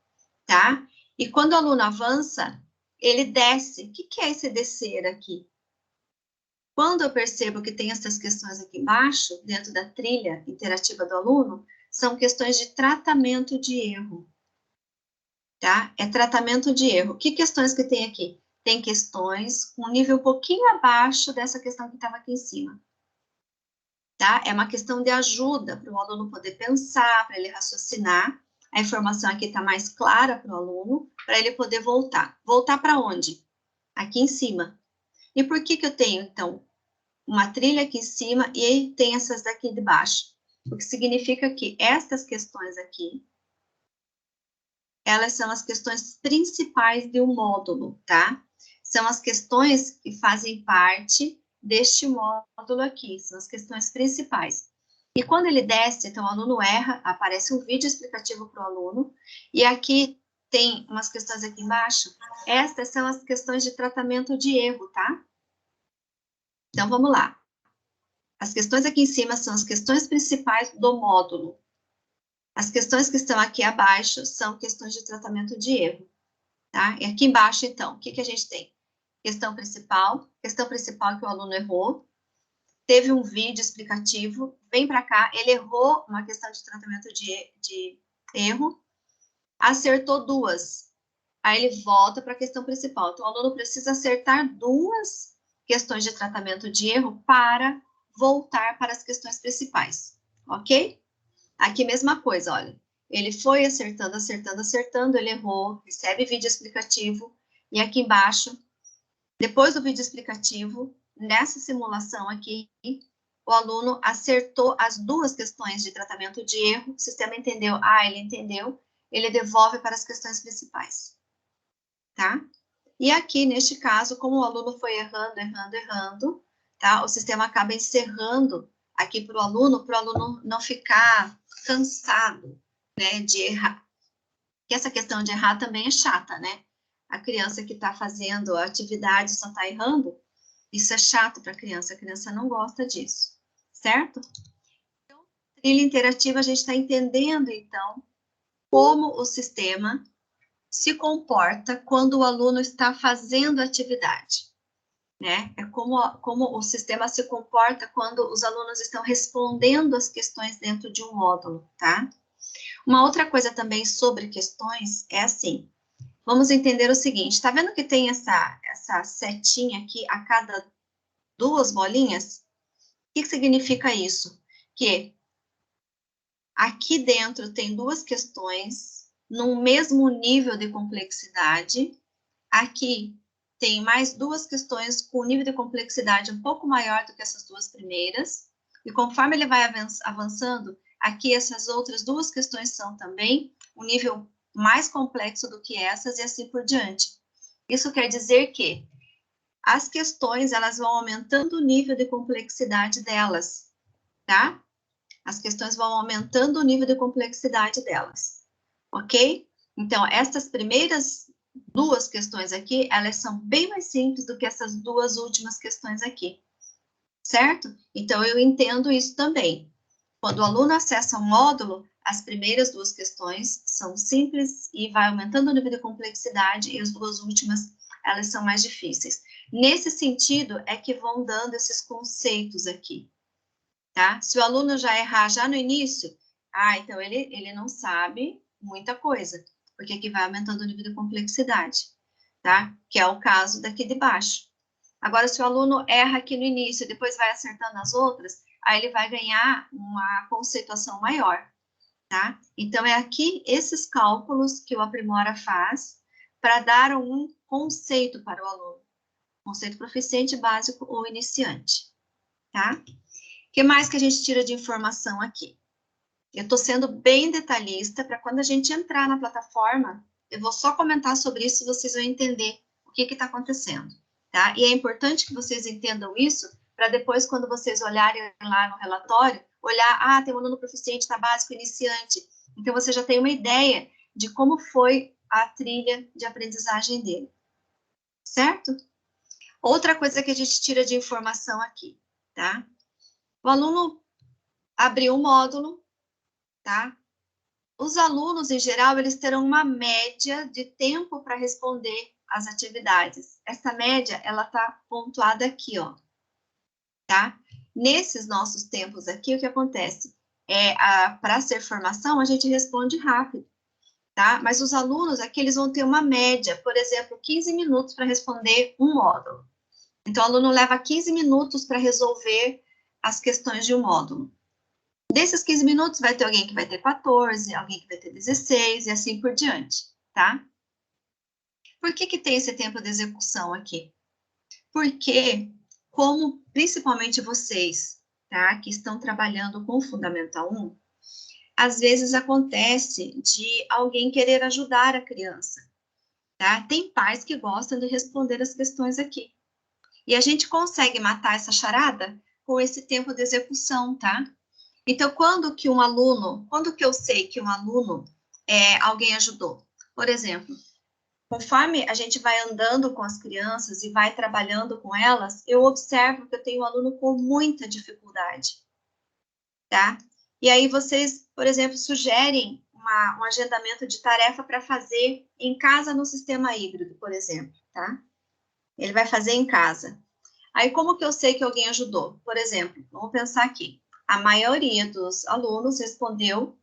tá? E quando o aluno avança, ele desce. O que é esse descer aqui? Quando eu percebo que tem essas questões aqui embaixo, dentro da trilha interativa do aluno, são questões de tratamento de erro, tá? É tratamento de erro. Que questões que tem aqui? Tem questões com um nível um pouquinho abaixo dessa questão que estava aqui em cima, tá? É uma questão de ajuda para o aluno poder pensar, para ele raciocinar. A informação aqui está mais clara para o aluno, para ele poder voltar. Voltar para onde? Aqui em cima. E por que eu tenho, então, uma trilha aqui em cima e tem essas daqui de baixo? O que significa que estas questões aqui, elas são as questões principais de um módulo, tá? São as questões que fazem parte deste módulo aqui, são as questões principais. E quando ele desce, então o aluno erra, aparece um vídeo explicativo para o aluno, e aqui tem umas questões aqui embaixo, estas são as questões de tratamento de erro, tá? Então, vamos lá. As questões aqui em cima são as questões principais do módulo. As questões que estão aqui abaixo são questões de tratamento de erro, tá? E aqui embaixo, então, o que a gente tem? Questão principal que o aluno errou, teve um vídeo explicativo, vem para cá, ele errou uma questão de tratamento de erro, acertou duas, aí ele volta para a questão principal. Então, o aluno precisa acertar duas questões de tratamento de erro para voltar para as questões principais, ok? Aqui, mesma coisa, olha. Ele foi acertando, ele errou, recebe vídeo explicativo, e aqui embaixo, depois do vídeo explicativo, nessa simulação aqui, o aluno acertou as duas questões de tratamento de erro, o sistema entendeu, ele entendeu, ele devolve para as questões principais, tá? E aqui, neste caso, como o aluno foi errando, tá? O sistema acaba encerrando aqui para o aluno não ficar cansado, né, de errar. Porque essa questão de errar também é chata, né? A criança que está fazendo a atividade só está errando, isso é chato para a criança não gosta disso, certo? Então, trilha interativa, a gente está entendendo, então, como o sistema se comporta quando o aluno está fazendo a atividade, né? É como o sistema se comporta quando os alunos estão respondendo as questões dentro de um módulo, tá? Uma outra coisa também sobre questões é assim, vamos entender o seguinte, tá vendo que tem essa setinha aqui a cada 2 bolinhas? O que significa isso? Que aqui dentro tem 2 questões no mesmo nível de complexidade, aqui tem mais 2 questões com nível de complexidade um pouco maior do que essas 2 primeiras, e conforme ele vai avançando, aqui essas outras 2 questões são também um nível mais complexo do que essas, e assim por diante. Isso quer dizer que as questões, elas vão aumentando o nível de complexidade delas, tá? As questões vão aumentando o nível de complexidade delas, ok? Então, essas primeiras 2 questões aqui, elas são bem mais simples do que essas 2 últimas questões aqui, certo? Então, eu entendo isso também. Quando o aluno acessa um módulo, as primeiras 2 questões são simples e vai aumentando o nível de complexidade, e as 2 últimas, elas são mais difíceis. Nesse sentido, é que vão dando esses conceitos aqui, tá? Se o aluno já errar já no início, então ele não sabe muita coisa, porque aqui vai aumentando o nível de complexidade, tá? Que é o caso daqui de baixo. Agora, se o aluno erra aqui no início e depois vai acertando as outras, aí ele vai ganhar uma conceituação maior, tá? Então, é aqui esses cálculos que o Aprimora faz para dar um conceito para o aluno. Conceito proficiente, básico ou iniciante, tá? O que mais que a gente tira de informação aqui? Eu estou sendo bem detalhista para quando a gente entrar na plataforma, eu vou só comentar sobre isso e vocês vão entender o que está acontecendo, tá? E é importante que vocês entendam isso para depois, quando vocês olharem lá no relatório, olhar, tem um aluno proficiente, está básico, iniciante. Então, você já tem uma ideia de como foi a trilha de aprendizagem dele, certo? Outra coisa que a gente tira de informação aqui, tá? O aluno abriu um módulo, tá? Os alunos, em geral, eles terão uma média de tempo para responder às atividades. Essa média, ela tá pontuada aqui, ó, tá? Nesses nossos tempos aqui, o que acontece? Para ser formação, a gente responde rápido, tá? Mas os alunos aqui, eles vão ter uma média, por exemplo, 15 minutos para responder um módulo. Então, o aluno leva 15 minutos para resolver as questões de um módulo. Desses 15 minutos, vai ter alguém que vai ter 14, alguém que vai ter 16, e assim por diante, tá? Por que tem esse tempo de execução aqui? Porque, como principalmente vocês, tá, que estão trabalhando com o Fundamental 1, às vezes acontece de alguém querer ajudar a criança, tá? Tem pais que gostam de responder as questões aqui. E a gente consegue matar essa charada com esse tempo de execução, tá? Então, quando que eu sei que um aluno, alguém ajudou? Por exemplo, conforme a gente vai andando com as crianças e vai trabalhando com elas, eu observo que eu tenho um aluno com muita dificuldade, tá? E aí vocês, por exemplo, sugerem um agendamento de tarefa para fazer em casa no sistema híbrido, por exemplo, tá? Ele vai fazer em casa. Aí, como que eu sei que alguém ajudou? Por exemplo, vamos pensar aqui. A maioria dos alunos respondeu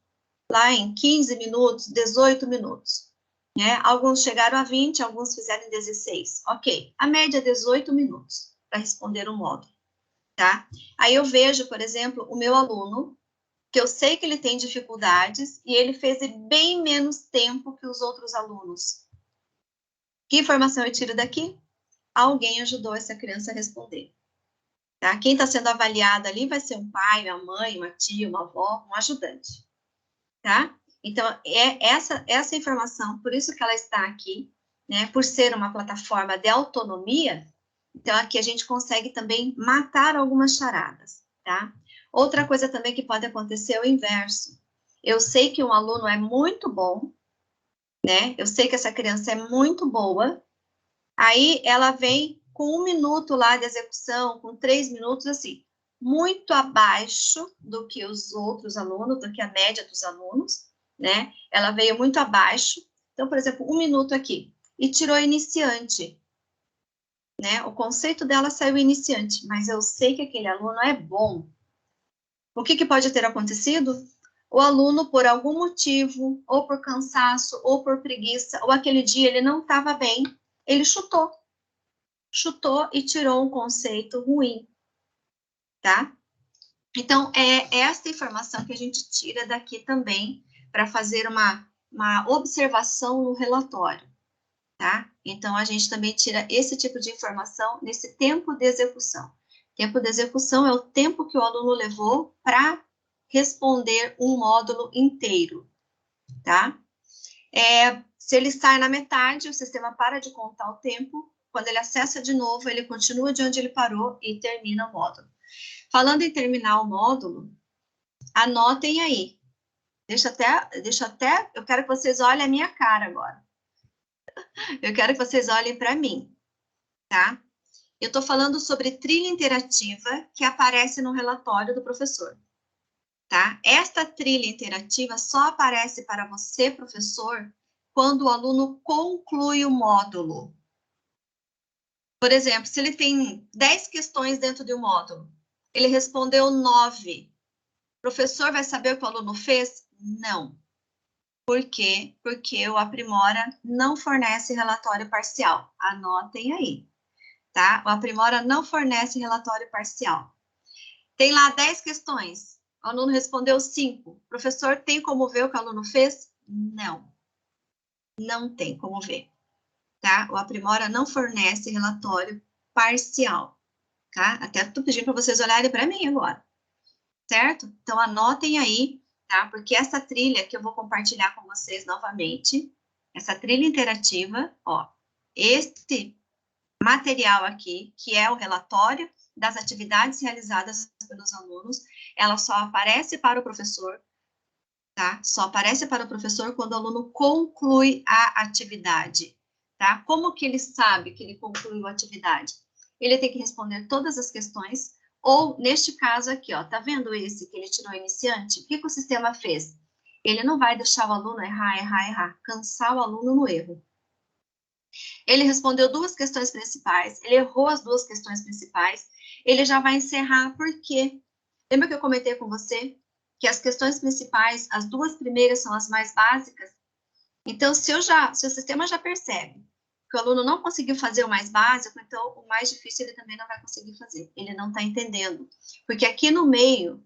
lá em 15 minutos, 18 minutos. Né? Alguns chegaram a 20, alguns fizeram em 16. Ok, a média é 18 minutos para responder um módulo. Tá? Aí eu vejo, por exemplo, o meu aluno, que eu sei que ele tem dificuldades, e ele fez em bem menos tempo que os outros alunos. Que informação eu tiro daqui? Alguém ajudou essa criança a responder. Tá? Quem está sendo avaliado ali vai ser um pai, uma mãe, uma tia, uma avó, um ajudante. Tá? Então, essa informação, por isso que ela está aqui, né, por ser uma plataforma de autonomia, Então, aqui a gente consegue também matar algumas charadas, tá? Outra coisa também que pode acontecer é o inverso. Eu sei que um aluno é muito bom, né? Eu sei que essa criança é muito boa, aí ela vem com 1 minuto lá de execução, com 3 minutos, assim, muito abaixo do que os outros alunos, do que a média dos alunos, né? Ela veio muito abaixo. Então, por exemplo, 1 minuto aqui, e tirou iniciante, né? O conceito dela saiu iniciante, mas eu sei que aquele aluno é bom. O que pode ter acontecido? O aluno, por algum motivo, ou por cansaço, ou por preguiça, ou aquele dia ele não estava bem, ele chutou e tirou um conceito ruim, tá? Então, é essa informação que a gente tira daqui também para fazer uma observação no relatório, tá? Então, a gente também tira esse tipo de informação nesse tempo de execução. Tempo de execução é o tempo que o aluno levou para responder um módulo inteiro, tá? Se ele sai na metade, o sistema para de contar o tempo. Quando ele acessa de novo, ele continua de onde ele parou e termina o módulo. Falando em terminar o módulo, anotem aí. Deixa até, eu quero que vocês olhem a minha cara agora. Eu quero que vocês olhem para mim, tá? Eu estou falando sobre trilha interativa que aparece no relatório do professor, tá? Esta trilha interativa só aparece para você, professor, quando o aluno conclui o módulo. Por exemplo, se ele tem 10 questões dentro de um módulo, ele respondeu 9. O professor vai saber o que o aluno fez? Não. Por quê? Porque o Aprimora não fornece relatório parcial. Anotem aí, tá? O Aprimora não fornece relatório parcial. Tem lá 10 questões. O aluno respondeu 5. O professor tem como ver o que o aluno fez? Não. Não tem como ver, tá? O Aprimora não fornece relatório parcial, tá? Até estou pedindo para vocês olharem para mim agora, certo? Então, anotem aí, tá? Porque essa trilha que eu vou compartilhar com vocês novamente, essa trilha interativa, ó, este material aqui, que é o relatório das atividades realizadas pelos alunos, ela só aparece para o professor, tá? Só aparece para o professor quando o aluno conclui a atividade, tá? Como que ele sabe que ele concluiu a atividade? Ele tem que responder todas as questões, ou neste caso aqui, ó, tá vendo esse que ele tirou iniciante? O que o sistema fez? Ele não vai deixar o aluno errar, cansar o aluno no erro. Ele respondeu 2 questões principais, ele errou as 2 questões principais, ele já vai encerrar, por quê? Lembra que eu comentei com você que as questões principais, as 2 primeiras são as mais básicas? Então, se o sistema já percebe que o aluno não conseguiu fazer o mais básico, então o mais difícil ele também não vai conseguir fazer. Ele não está entendendo. Porque aqui no meio,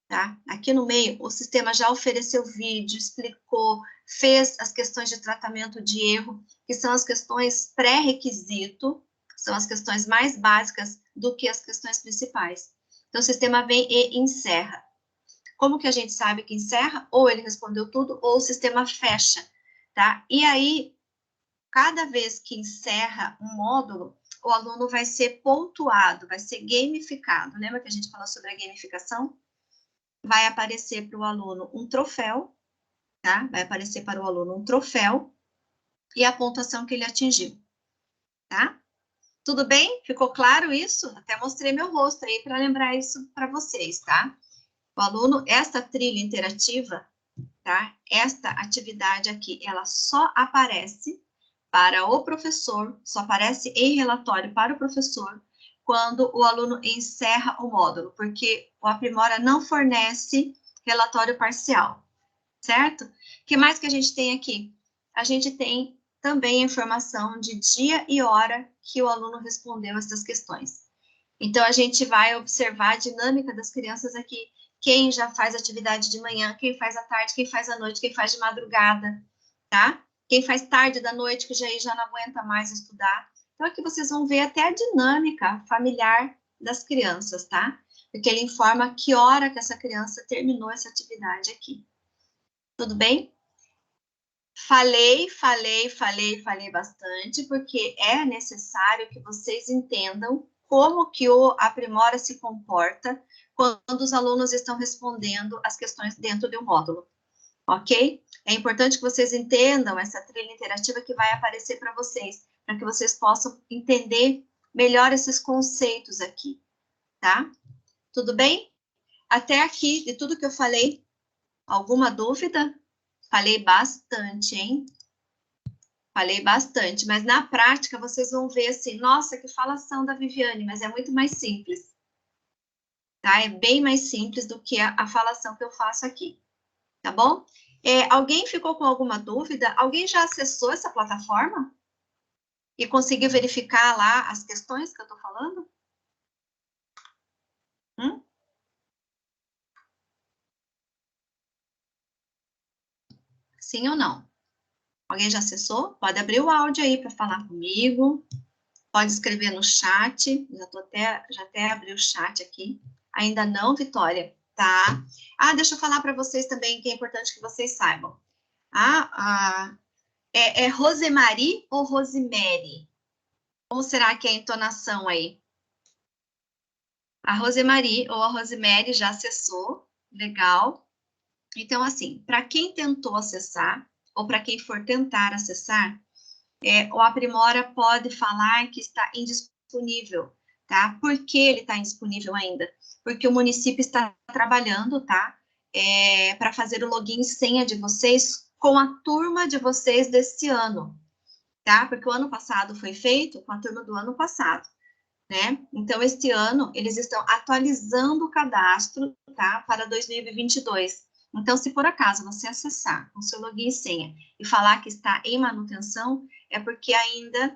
tá? Aqui no meio, o sistema já ofereceu vídeo, explicou, fez as questões de tratamento de erro, que são as questões pré-requisito, são as questões mais básicas do que as questões principais. Então, o sistema vem e encerra. Como que a gente sabe que encerra? Ou ele respondeu tudo, ou o sistema fecha, tá? E aí, cada vez que encerra um módulo, o aluno vai ser pontuado, vai ser gamificado. Lembra que a gente falou sobre a gamificação? Vai aparecer para o aluno um troféu, tá? Vai aparecer para o aluno um troféu e a pontuação que ele atingiu, tá? Tudo bem? Ficou claro isso? Até mostrei meu rosto aí para lembrar isso para vocês, tá? O aluno, esta trilha interativa, tá? Esta atividade aqui, ela só aparece para o professor, só aparece em relatório para o professor quando o aluno encerra o módulo, porque o Aprimora não fornece relatório parcial, certo? O que mais que a gente tem aqui? A gente tem também a informação de dia e hora que o aluno respondeu essas questões. Então, a gente vai observar a dinâmica das crianças aqui, quem já faz atividade de manhã, quem faz à tarde, quem faz à noite, quem faz de madrugada, tá? Quem faz tarde da noite, que já não aguenta mais estudar. Então, aqui vocês vão ver até a dinâmica familiar das crianças, tá? Porque ele informa que hora que essa criança terminou essa atividade aqui. Tudo bem? Falei bastante, porque é necessário que vocês entendam como que o Aprimora se comporta quando os alunos estão respondendo as questões dentro de um módulo, ok? É importante que vocês entendam essa trilha interativa que vai aparecer para vocês, para que vocês possam entender melhor esses conceitos aqui, tá? Tudo bem? Até aqui, de tudo que eu falei, alguma dúvida? Falei bastante, hein? Falei bastante, mas na prática vocês vão ver assim, nossa, que falação da Viviane, mas é muito mais simples, tá? É bem mais simples do que a falação que eu faço aqui, tá bom? Alguém ficou com alguma dúvida? Alguém já acessou essa plataforma? E conseguiu verificar lá as questões que eu tô falando? Sim ou não? Alguém já acessou? Pode abrir o áudio aí para falar comigo. Pode escrever no chat. Já até abri o chat aqui. Ainda não, Vitória? Tá. Ah, deixa eu falar para vocês também que é importante que vocês saibam. É Rosemary ou Rosemary? Como será que é a entonação aí? A Rosemary ou a Rosemary já acessou. Legal. Então, assim, para quem tentou acessar, ou para quem for tentar acessar, o Aprimora pode falar que está indisponível, tá? Por que ele está indisponível ainda? Porque o município está trabalhando, tá? Para fazer o login e senha de vocês com a turma de vocês desse ano, tá? Porque o ano passado foi feito com a turma do ano passado, né? Então, este ano, eles estão atualizando o cadastro, tá? Para 2022. Então, se por acaso você acessar com seu login e senha e falar que está em manutenção, é porque ainda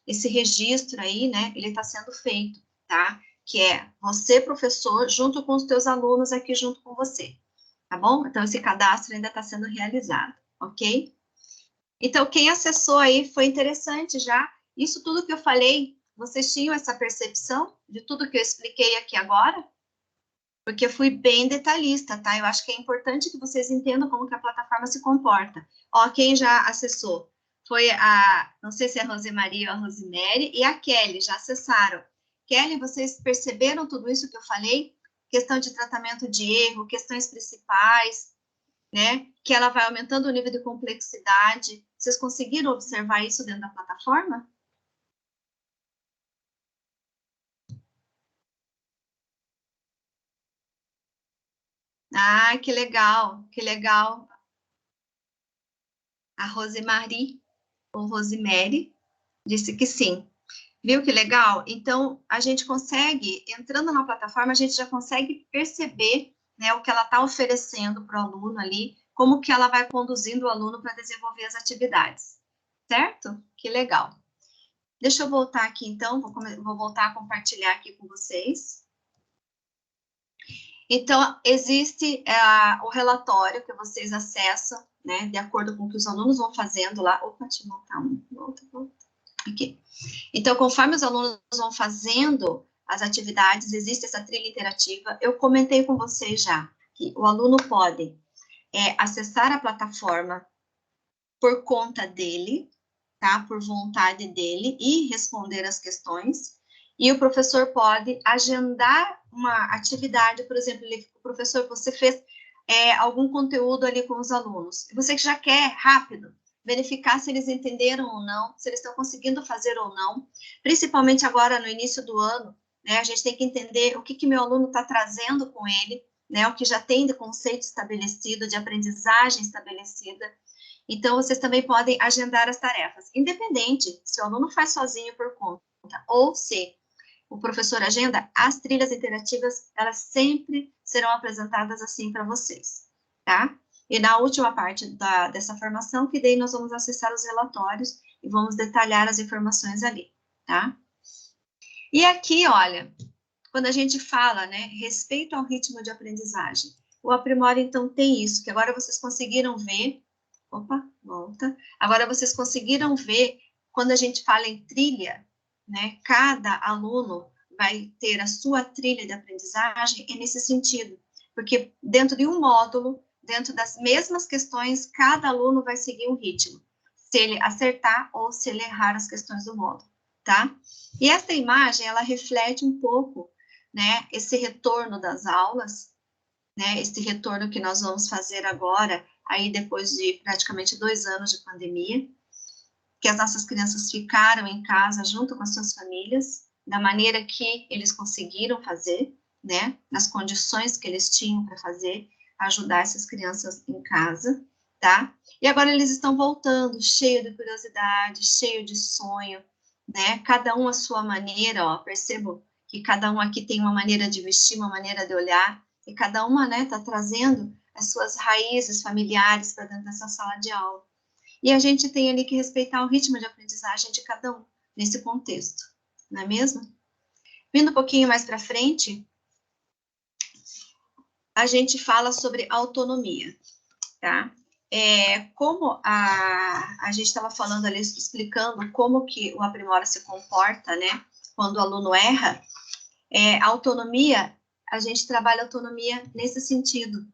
esse registro aí, né, ele está sendo feito, tá? Que é você, professor, junto com os teus alunos aqui junto com você, tá bom? Então, esse cadastro ainda está sendo realizado, ok? Então, quem acessou aí foi interessante já. Isso tudo que eu falei, vocês tinham essa percepção de tudo que eu expliquei aqui agora? Porque eu fui bem detalhista, tá? Eu acho que é importante que vocês entendam como que a plataforma se comporta. Ó, quem já acessou foi não sei se é a Rosemaria ou a Rosemary, e a Kelly, já acessaram. Kelly, vocês perceberam tudo isso que eu falei? Questão de tratamento de erro, questões principais, né? Que ela vai aumentando o nível de complexidade. Vocês conseguiram observar isso dentro da plataforma? Ah, que legal, que legal. A Rosemary, ou Rosemary, disse que sim. Viu que legal? Então, a gente consegue, entrando na plataforma, a gente já consegue perceber, né, o que ela está oferecendo para o aluno ali, como que ela vai conduzindo o aluno para desenvolver as atividades. Certo? Que legal. Deixa eu voltar aqui, então, vou voltar a compartilhar aqui com vocês. Então, existe o relatório que vocês acessam, né, de acordo com o que os alunos vão fazendo lá. Opa, deixa eu voltar volta. Aqui. Então, conforme os alunos vão fazendo as atividades, existe essa trilha interativa. Eu comentei com vocês já que o aluno pode acessar a plataforma por conta dele, tá? Por vontade dele e responder as questões. E o professor pode agendar uma atividade, por exemplo, o professor, você fez algum conteúdo ali com os alunos, você que já quer rápido verificar se eles entenderam ou não, se eles estão conseguindo fazer ou não, principalmente agora no início do ano, né? A gente tem que entender o que meu aluno está trazendo com ele, né? O que já tem de conceito estabelecido, de aprendizagem estabelecida. Então, vocês também podem agendar as tarefas, independente se o aluno faz sozinho por conta ou se o professor agenda, as trilhas interativas, elas sempre serão apresentadas assim para vocês, tá? E na última parte dessa formação, que daí nós vamos acessar os relatórios e vamos detalhar as informações ali, tá? E aqui, olha, quando a gente fala, né, respeito ao ritmo de aprendizagem, o Aprimora, então, tem isso, que agora vocês conseguiram ver. Opa, volta. Agora vocês conseguiram ver, quando a gente fala em trilha, né? Cada aluno vai ter a sua trilha de aprendizagem, é nesse sentido. Porque dentro de um módulo, dentro das mesmas questões, cada aluno vai seguir um ritmo, se ele acertar ou se ele errar as questões do módulo, tá? E essa imagem, ela reflete um pouco, né, esse retorno das aulas, né, esse retorno que nós vamos fazer agora, aí depois de praticamente 2 anos de pandemia, que as nossas crianças ficaram em casa junto com as suas famílias, da maneira que eles conseguiram fazer, né, nas condições que eles tinham para fazer, ajudar essas crianças em casa, tá? E agora eles estão voltando, cheio de curiosidade, cheio de sonho, né? Cada um à sua maneira, ó, percebo que cada um aqui tem uma maneira de vestir, uma maneira de olhar, e cada uma, né, tá trazendo as suas raízes familiares para dentro dessa sala de aula. E a gente tem ali que respeitar o ritmo de aprendizagem de cada um nesse contexto, não é mesmo? Vindo um pouquinho mais para frente, a gente fala sobre autonomia, tá? Como a gente estava falando ali, explicando como que o Aprimora se comporta, né? Quando o aluno erra, autonomia, a gente trabalha autonomia nesse sentido,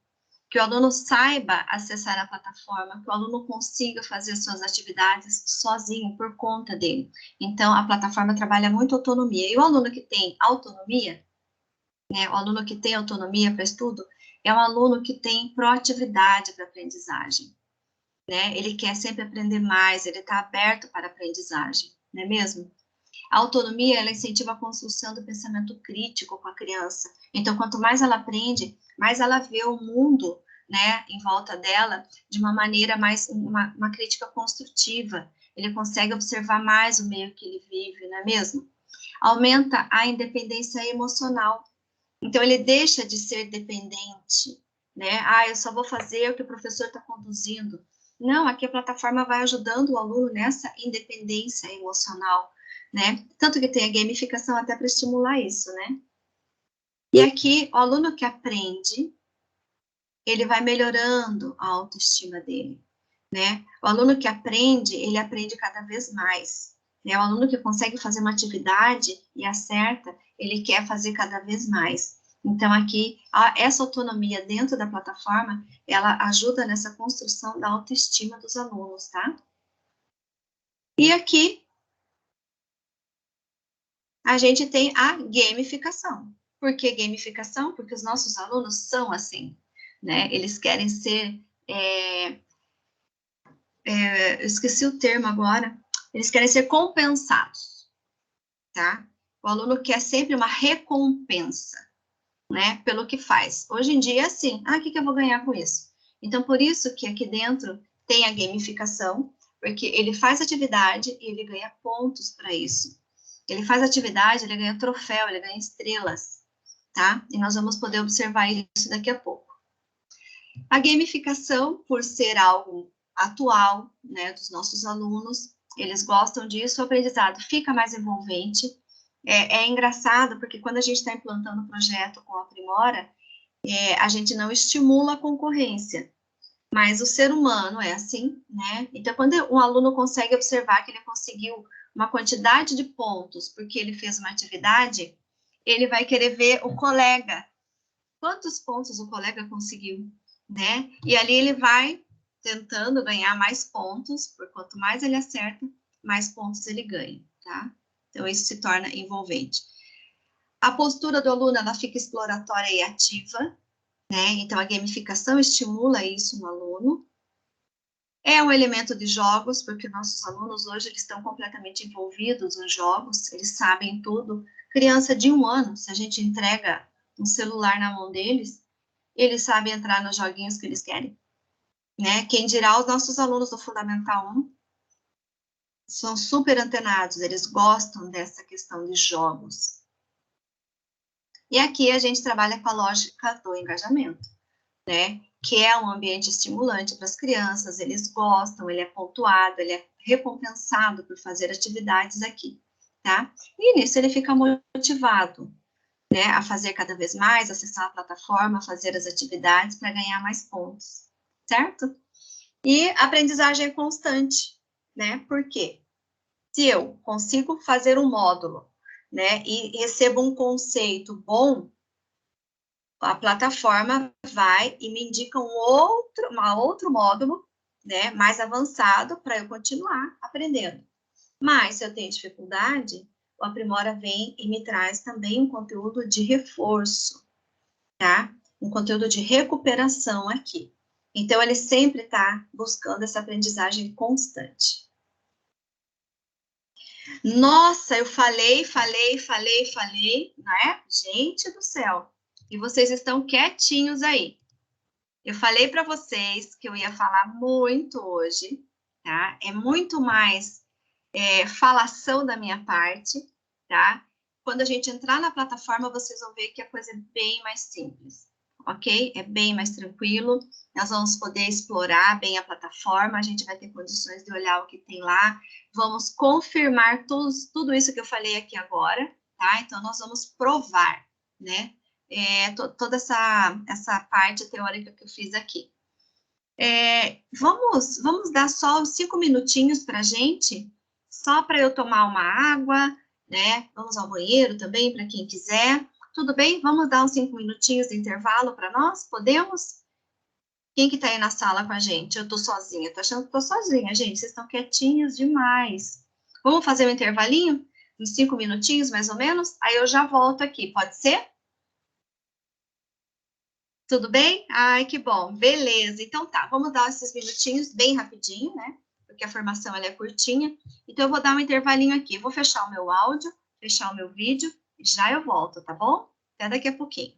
que o aluno saiba acessar a plataforma, que o aluno consiga fazer suas atividades sozinho, por conta dele. Então, a plataforma trabalha muito autonomia. E o aluno que tem autonomia, né, o aluno que tem autonomia para estudo, é um aluno que tem proatividade para aprendizagem, né? Ele quer sempre aprender mais, ele está aberto para a aprendizagem, não é mesmo? A autonomia, ela incentiva a construção do pensamento crítico com a criança. Então, quanto mais ela aprende, mais ela vê o mundo, né, em volta dela, de uma maneira mais, uma crítica construtiva. Ele consegue observar mais o meio que ele vive, não é mesmo? Aumenta a independência emocional. Então, ele deixa de ser dependente, né? Eu só vou fazer o que o professor está conduzindo. Não, aqui a plataforma vai ajudando o aluno nessa independência emocional, né? Tanto que tem a gamificação até para estimular isso, né? E aqui, o aluno que aprende, ele vai melhorando a autoestima dele, né? O aluno que aprende, ele aprende cada vez mais, né? O aluno que consegue fazer uma atividade e acerta, ele quer fazer cada vez mais. Então, aqui, essa autonomia dentro da plataforma, ela ajuda nessa construção da autoestima dos alunos, tá? E aqui, a gente tem a gamificação. Por que gamificação? Porque os nossos alunos são assim, né? Eles querem ser... eu esqueci o termo agora. Eles querem ser compensados, tá? O aluno quer sempre uma recompensa, né? Pelo que faz. Hoje em dia é assim. O que eu vou ganhar com isso? Então, por isso que aqui dentro tem a gamificação, porque ele faz atividade e ele ganha pontos para isso. Ele faz atividade, ele ganha troféu, ele ganha estrelas, tá? E nós vamos poder observar isso daqui a pouco. A gamificação, por ser algo atual, né, dos nossos alunos, eles gostam disso, o aprendizado fica mais envolvente. É engraçado, porque quando a gente está implantando o projeto com a Aprimora, a gente não estimula a concorrência, mas o ser humano é assim, né? Então, quando um aluno consegue observar que ele conseguiu uma quantidade de pontos porque ele fez uma atividade, ele vai querer ver o colega. Quantos pontos o colega conseguiu, né? E ali ele vai tentando ganhar mais pontos, por quanto mais ele acerta, mais pontos ele ganha, tá? Então, isso se torna envolvente. A postura do aluno, ela fica exploratória e ativa, né? Então, a gamificação estimula isso no aluno. É um elemento de jogos, porque nossos alunos hoje eles estão completamente envolvidos nos jogos, eles sabem tudo. Criança de 1 ano, se a gente entrega um celular na mão deles, eles sabem entrar nos joguinhos que eles querem, né? Quem dirá os nossos alunos do Fundamental 1 são super antenados, eles gostam dessa questão de jogos. E aqui a gente trabalha com a lógica do engajamento, né? Que é um ambiente estimulante para as crianças, eles gostam, ele é pontuado, ele é recompensado por fazer atividades aqui, tá? E nisso ele fica motivado, né, a fazer cada vez mais, acessar a plataforma, fazer as atividades para ganhar mais pontos, certo? E a aprendizagem é constante, né? Por quê? Se eu consigo fazer um módulo, né, e recebo um conceito bom, a plataforma vai e me indica outro módulo, né, mais avançado para eu continuar aprendendo. Mas, se eu tenho dificuldade, o Aprimora vem e me traz também um conteúdo de reforço, tá? Um conteúdo de recuperação aqui. Então, ele sempre está buscando essa aprendizagem constante. Nossa, eu falei, né? Gente do céu. E vocês estão quietinhos aí. Eu falei para vocês que eu ia falar muito hoje, tá? É muito mais falação da minha parte, tá? Quando a gente entrar na plataforma, vocês vão ver que a coisa é bem mais simples, ok? É bem mais tranquilo. Nós vamos poder explorar bem a plataforma, a gente vai ter condições de olhar o que tem lá. Vamos confirmar tudo isso que eu falei aqui agora, tá? Então, nós vamos provar, né? Toda essa parte teórica que eu fiz aqui. Vamos dar só uns 5 minutinhos para a gente, só para eu tomar uma água, né? Vamos ao banheiro também, para quem quiser. Tudo bem? Vamos dar uns 5 minutinhos de intervalo para nós? Podemos? Quem que tá aí na sala com a gente? Eu tô sozinha, tô achando que tô sozinha, gente. Vocês estão quietinhos demais. Vamos fazer um intervalinho? Uns 5 minutinhos, mais ou menos? Aí eu já volto aqui, pode ser? Tudo bem? Ai, que bom. Beleza. Então tá, vamos dar esses minutinhos bem rapidinho, né? Porque a formação ela é curtinha. Então eu vou dar um intervalinho aqui. Vou fechar o meu áudio, fechar o meu vídeo, e já eu volto, tá bom? Até daqui a pouquinho.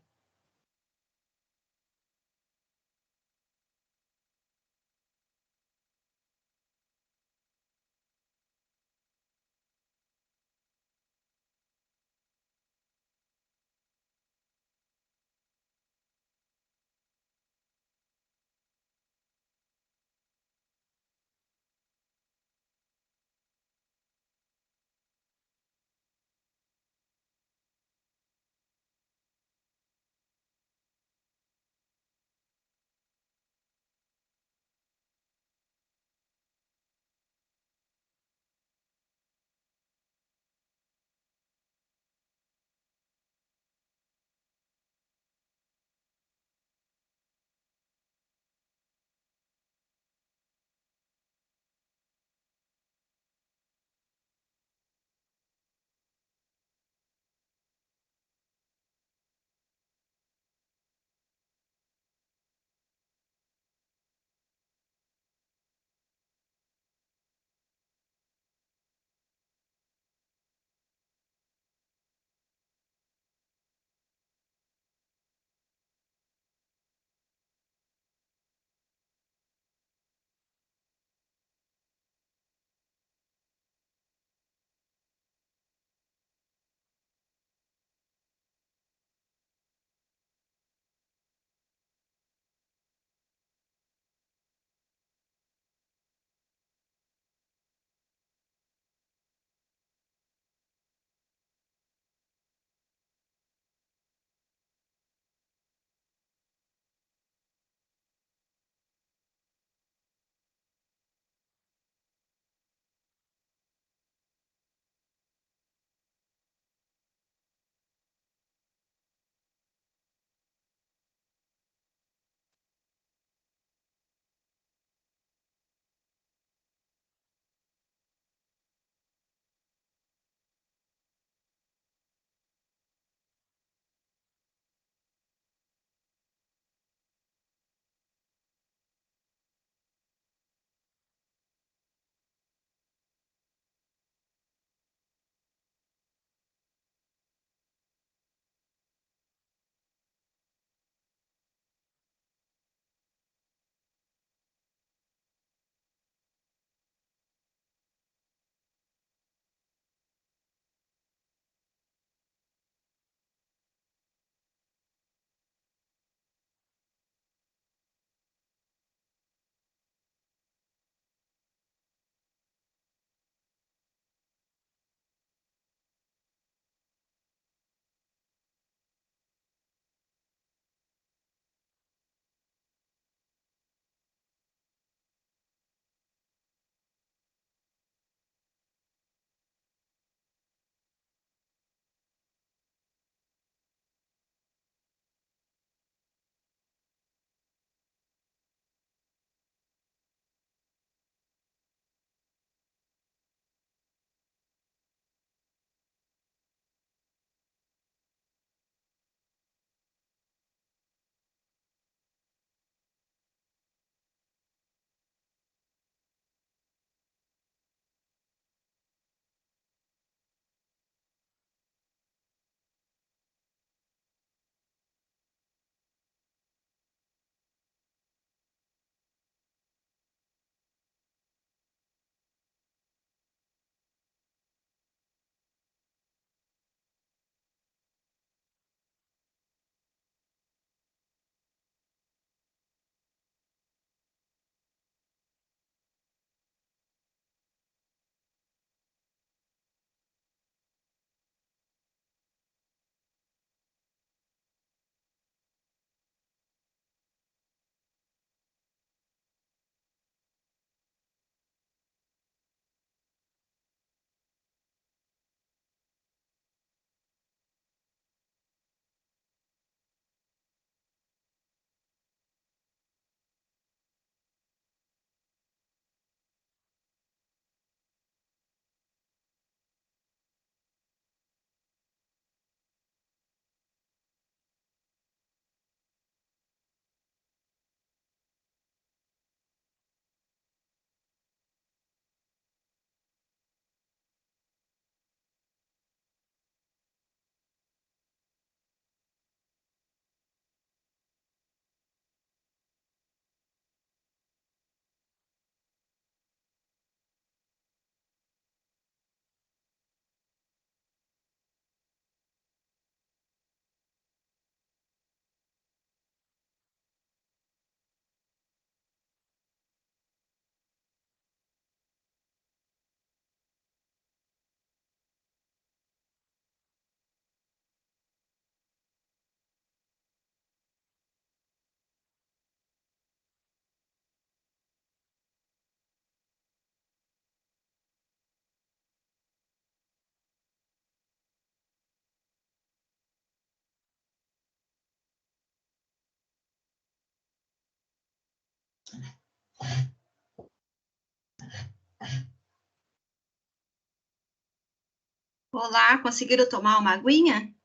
Olá, conseguiram tomar uma aguinha?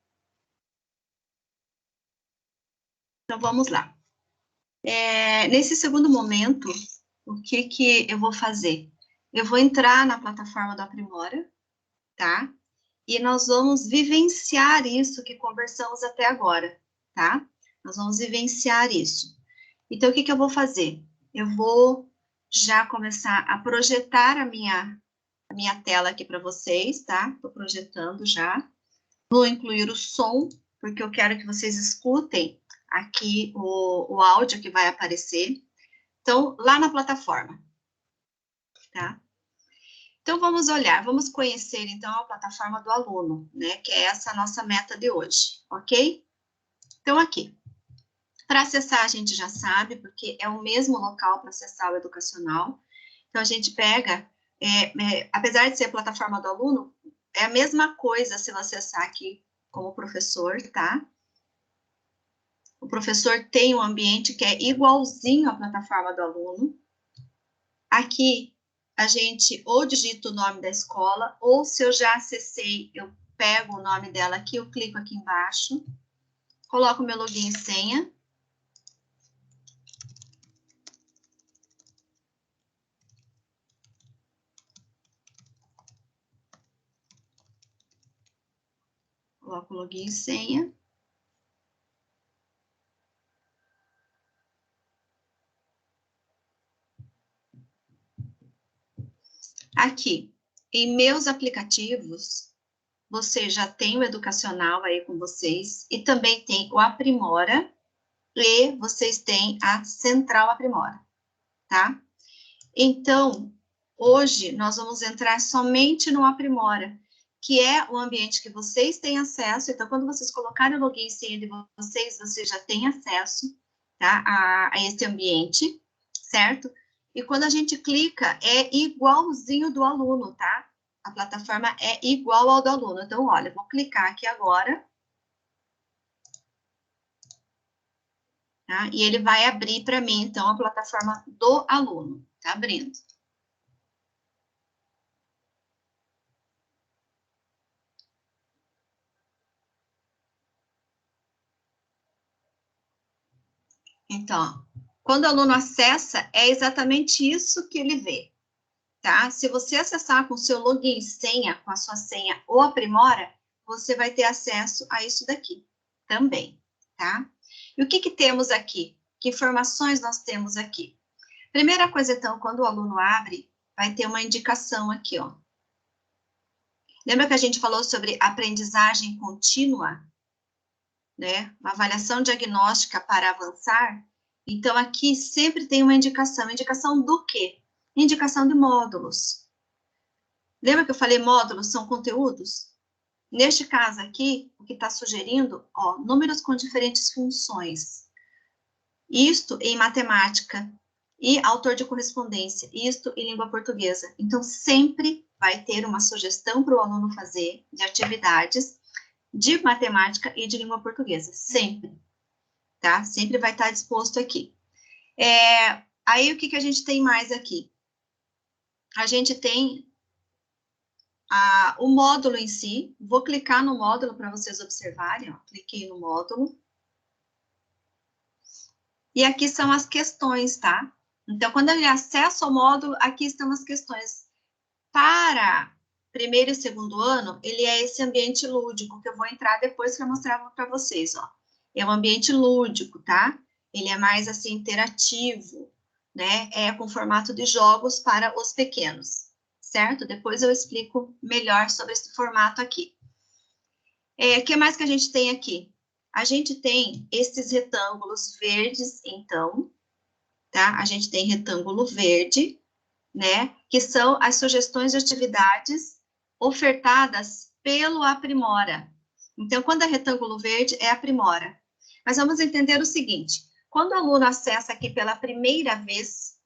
Então, vamos lá. Nesse segundo momento, o que eu vou fazer? Eu vou entrar na plataforma do Aprimora, tá? E nós vamos vivenciar isso que conversamos até agora, tá? Nós vamos vivenciar isso. Então, o que eu vou fazer? Eu vou já começar a projetar a minha tela aqui para vocês, tá? Estou projetando já. Vou incluir o som, porque eu quero que vocês escutem aqui o áudio que vai aparecer. Então, lá na plataforma, tá? Então, vamos olhar, vamos conhecer, então, a plataforma do aluno, né? Que é essa nossa meta de hoje, ok? Então, aqui. Para acessar, a gente já sabe, porque é o mesmo local para acessar o educacional. Então, a gente pega, apesar de ser a plataforma do aluno, é a mesma coisa se você acessar aqui como professor, tá? O professor tem um ambiente que é igualzinho à plataforma do aluno. Aqui, a gente ou digita o nome da escola, ou se eu já acessei, eu pego o nome dela aqui, eu clico aqui embaixo, coloco o meu login e senha. Coloco o login e senha. Aqui, em meus aplicativos, você já tem o educacional aí com vocês, e também tem o Aprimora, e vocês têm a Central Aprimora, tá? Então, hoje, nós vamos entrar somente no Aprimora, que é o ambiente que vocês têm acesso. Então, quando vocês colocarem o login e senha de vocês já têm acesso, tá, a esse ambiente, certo? E quando a gente clica, é igualzinho do aluno, tá? A plataforma é igual ao do aluno. Então, olha, eu vou clicar aqui agora, tá? E ele vai abrir para mim, então, a plataforma do aluno. Tá abrindo. Então, quando o aluno acessa, é exatamente isso que ele vê, tá? Se você acessar com o seu login e senha, com a sua senha ou Aprimora, você vai ter acesso a isso daqui também, tá? E o que temos aqui? Que informações nós temos aqui? Primeira coisa, então, quando o aluno abre, vai ter uma indicação aqui, ó. Lembra que a gente falou sobre aprendizagem contínua? Né? Uma avaliação diagnóstica para avançar? Então, aqui sempre tem uma indicação. Indicação do quê? Indicação de módulos. Lembra que eu falei módulos são conteúdos? Neste caso aqui, o que está sugerindo, ó, números com diferentes funções. Isto em matemática e autor de correspondência, isto em língua portuguesa. Então, sempre vai ter uma sugestão para o aluno fazer de atividades de matemática e de língua portuguesa, sempre, tá? Sempre vai estar disposto aqui. Aí, o que a gente tem mais aqui? A gente tem o módulo em si. Vou clicar no módulo para vocês observarem, ó. Cliquei no módulo. E aqui são as questões, tá? Então, quando ele acessa o módulo, aqui estão as questões. Para primeiro e segundo ano, ele é esse ambiente lúdico, que eu vou entrar depois para mostrar para vocês, ó. É um ambiente lúdico, tá? Ele é mais, assim, interativo, né? É com formato de jogos para os pequenos, certo? Depois eu explico melhor sobre esse formato aqui. O que mais que a gente tem aqui? A gente tem esses retângulos verdes, então, tá? A gente tem retângulo verde, né? Que são as sugestões de atividades ofertadas pelo Aprimora. Então, quando é retângulo verde, é Aprimora. Mas vamos entender o seguinte: quando o aluno acessa aqui pela primeira vez,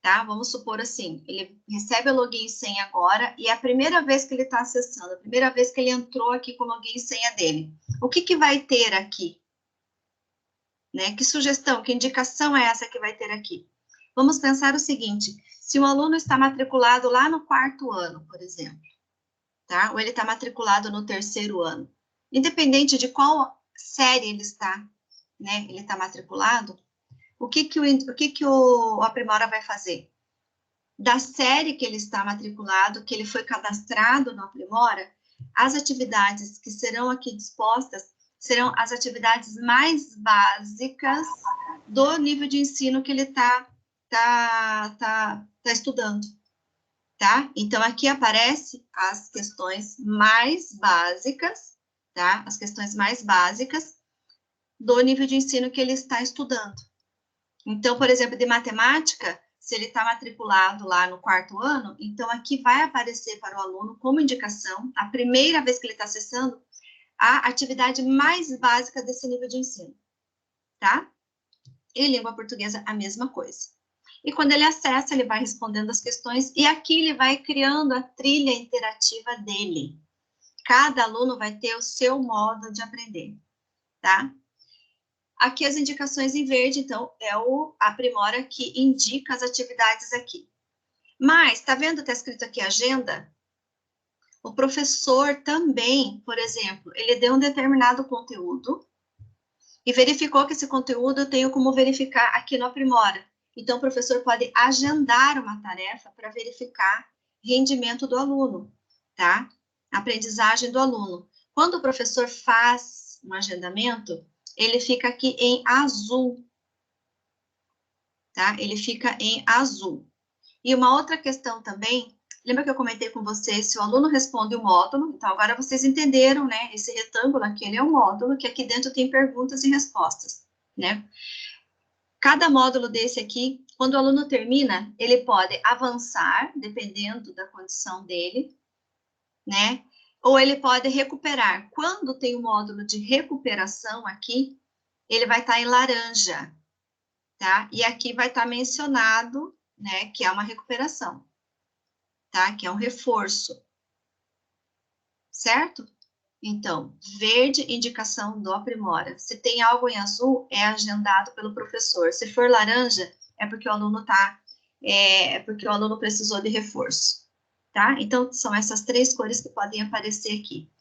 tá? Vamos supor assim, ele recebe o login e senha agora, e é a primeira vez que ele está acessando, a primeira vez que ele entrou aqui com o login e senha dele. O que vai ter aqui? Né? Que sugestão, que indicação é essa que vai ter aqui? Vamos pensar o seguinte, se um aluno está matriculado lá no 4º ano, por exemplo, tá? Ou ele está matriculado no 3º ano, independente de qual série ele está, né? Ele está matriculado, o que o Aprimora vai fazer? Da série que ele está matriculado, que ele foi cadastrado no Aprimora, as atividades que serão aqui dispostas serão as atividades mais básicas do nível de ensino que ele está estudando, tá? Então, aqui aparece as questões mais básicas, tá? As questões mais básicas do nível de ensino que ele está estudando. Então, por exemplo, de matemática, se ele está matriculado lá no 4º ano, então aqui vai aparecer para o aluno como indicação, a primeira vez que ele está acessando, a atividade mais básica desse nível de ensino, tá? E língua portuguesa, a mesma coisa. E quando ele acessa, ele vai respondendo as questões, e aqui ele vai criando a trilha interativa dele. Cada aluno vai ter o seu modo de aprender, tá? Aqui as indicações em verde, então, é o Aprimora que indica as atividades aqui. Mas, tá vendo, tá escrito aqui agenda? O professor também, por exemplo, ele deu um determinado conteúdo e verificou que esse conteúdo eu tenho como verificar aqui no Aprimora. Então, o professor pode agendar uma tarefa para verificar rendimento do aluno, tá? Aprendizagem do aluno. Quando o professor faz um agendamento, ele fica aqui em azul, tá? Ele fica em azul. E uma outra questão também, lembra que eu comentei com vocês, se o aluno responde o módulo, então agora vocês entenderam, né? Esse retângulo aqui, ele é um módulo, que aqui dentro tem perguntas e respostas, né? Cada módulo desse aqui, quando o aluno termina, ele pode avançar, dependendo da condição dele, né? Ou ele pode recuperar. Quando tem o módulo de recuperação aqui, ele vai estar em laranja, tá? E aqui vai estar mencionado, né, que é uma recuperação, tá? Que é um reforço, certo? Então, verde, indicação do Aprimora. Se tem algo em azul, é agendado pelo professor. Se for laranja, é porque o aluno porque o aluno precisou de reforço, tá? Então, são essas 3 cores que podem aparecer aqui.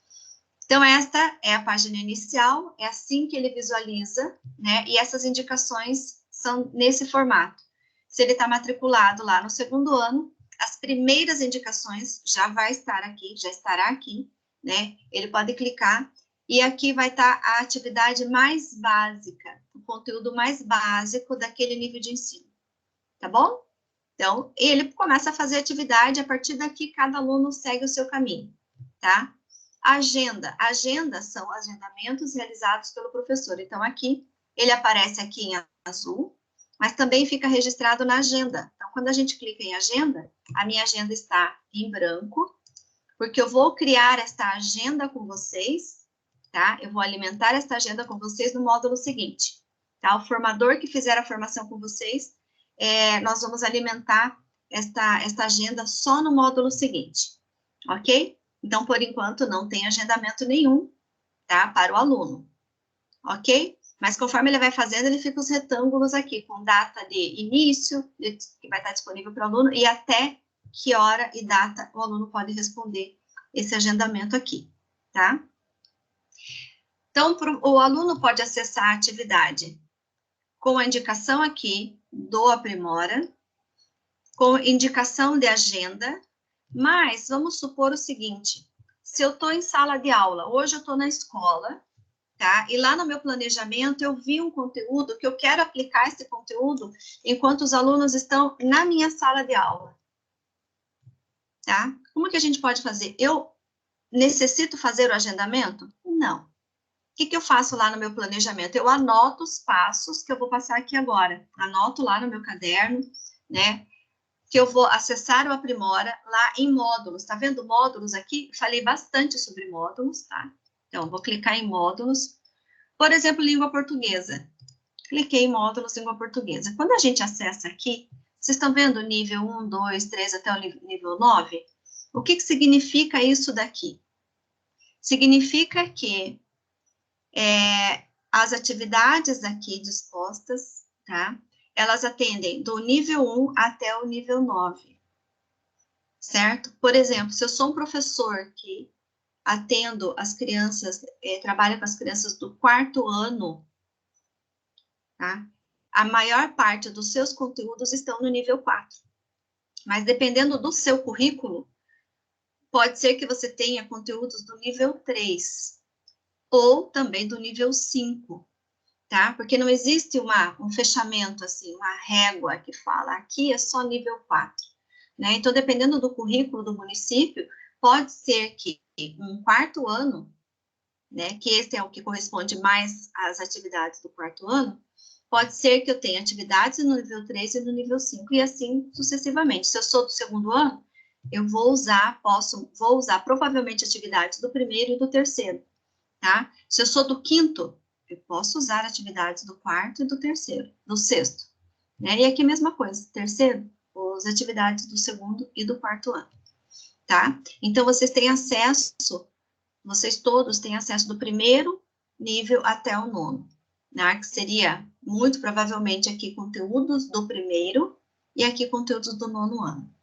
Então, esta é a página inicial, é assim que ele visualiza, né? E essas indicações são nesse formato. Se ele está matriculado lá no 2º ano, as primeiras indicações já estará aqui, né? Ele pode clicar e aqui vai estar a atividade mais básica, o conteúdo mais básico daquele nível de ensino, tá bom? Então, ele começa a fazer atividade, a partir daqui cada aluno segue o seu caminho, tá? Agenda são agendamentos realizados pelo professor. Então, aqui, ele aparece aqui em azul, mas também fica registrado na agenda. Então, quando a gente clica em agenda, a minha agenda está em branco, porque eu vou criar esta agenda com vocês, tá? Eu vou alimentar esta agenda com vocês no módulo seguinte, tá? O formador que fizer a formação com vocês, nós vamos alimentar esta agenda só no módulo seguinte, ok? Então, por enquanto, não tem agendamento nenhum, tá? Para o aluno, ok? Mas conforme ele vai fazendo, ele fica os retângulos aqui, com data de início, que vai estar disponível para o aluno, e até que hora e data o aluno pode responder esse agendamento aqui, tá? Então, o aluno pode acessar a atividade com a indicação aqui do Aprimora, com indicação de agenda, mas vamos supor o seguinte, se eu estou em sala de aula, hoje eu estou na escola, tá? E lá no meu planejamento eu vi um conteúdo que eu quero aplicar esse conteúdo enquanto os alunos estão na minha sala de aula, tá? Como que a gente pode fazer? Eu necessito fazer o agendamento? Não. O que eu faço lá no meu planejamento? Eu anoto os passos que eu vou passar aqui agora. Anoto lá no meu caderno, né? Que eu vou acessar o Aprimora lá em módulos. Tá vendo módulos aqui? Falei bastante sobre módulos, tá? Então, vou clicar em módulos. Por exemplo, língua portuguesa. Cliquei em módulos língua portuguesa. Quando a gente acessa aqui, vocês estão vendo o nível 1, 2, 3 até o nível 9? O que significa isso daqui? Significa que as atividades aqui dispostas, tá? elas atendem do nível 1 até o nível 9, certo? Por exemplo, se eu sou um professor que atendo as crianças, trabalho com as crianças do 4º ano, tá? A maior parte dos seus conteúdos estão no nível 4. Mas dependendo do seu currículo, pode ser que você tenha conteúdos do nível 3 ou também do nível 5, tá? Porque não existe um fechamento, assim, uma régua que fala, aqui é só nível 4, né? Então, dependendo do currículo do município, pode ser que um 4º ano, né, que esse é o que corresponde mais às atividades do 4º ano, pode ser que eu tenha atividades no nível 3 e no nível 5, e assim sucessivamente. Se eu sou do 2º ano, eu vou usar provavelmente atividades do 1º e do 3º, tá? Se eu sou do 5º, eu posso usar atividades do 4º e do 3º, do 6º, né? E aqui a mesma coisa, 3º, as atividades do 2º e do 4º ano, tá? Então, vocês todos têm acesso do 1º nível até o 9º, né? Que seria, muito provavelmente, aqui conteúdos do 1º e aqui conteúdos do 9º ano,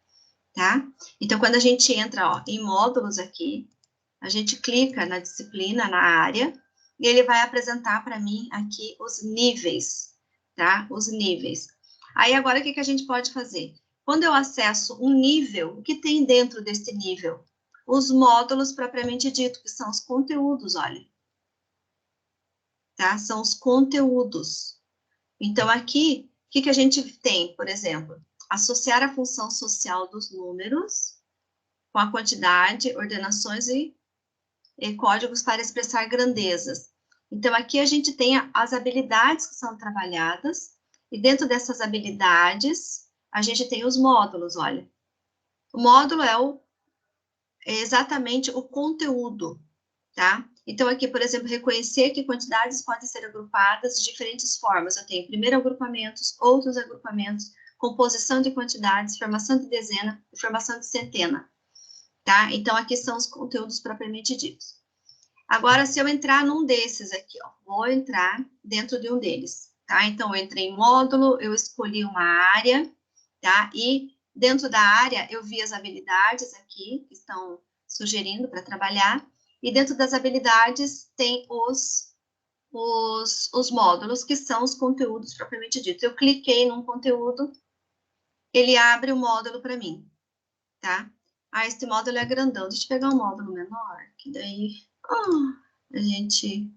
tá? Então, quando a gente entra, ó, em módulos aqui, a gente clica na disciplina, na área, e ele vai apresentar para mim aqui os níveis, tá? Os níveis. Aí, agora, o que a gente pode fazer? Quando eu acesso um nível, o que tem dentro desse nível? Os módulos propriamente dito, que são os conteúdos, olha. Tá? São os conteúdos. Então, aqui, o que a gente tem, por exemplo? Associar a função social dos números com a quantidade, ordenações e códigos para expressar grandezas. Então, aqui a gente tem as habilidades que são trabalhadas, e dentro dessas habilidades, a gente tem os módulos, olha. O módulo é exatamente o conteúdo, tá? Então, aqui, por exemplo, reconhecer que quantidades podem ser agrupadas de diferentes formas. Eu tenho primeiro agrupamentos, outros agrupamentos, composição de quantidades, formação de dezena e formação de centena, tá? Então, aqui são os conteúdos propriamente ditos. Agora, se eu entrar num desses aqui, ó, vou entrar dentro de um deles, tá? Então, eu entrei em módulo, eu escolhi uma área, tá? E dentro da área, eu vi as habilidades aqui, que estão sugerindo para trabalhar, e dentro das habilidades tem os módulos, que são os conteúdos propriamente ditos. Eu cliquei num conteúdo, ele abre o módulo para mim, tá? Ah, esse módulo é grandão, deixa eu pegar um módulo menor, que daí a gente...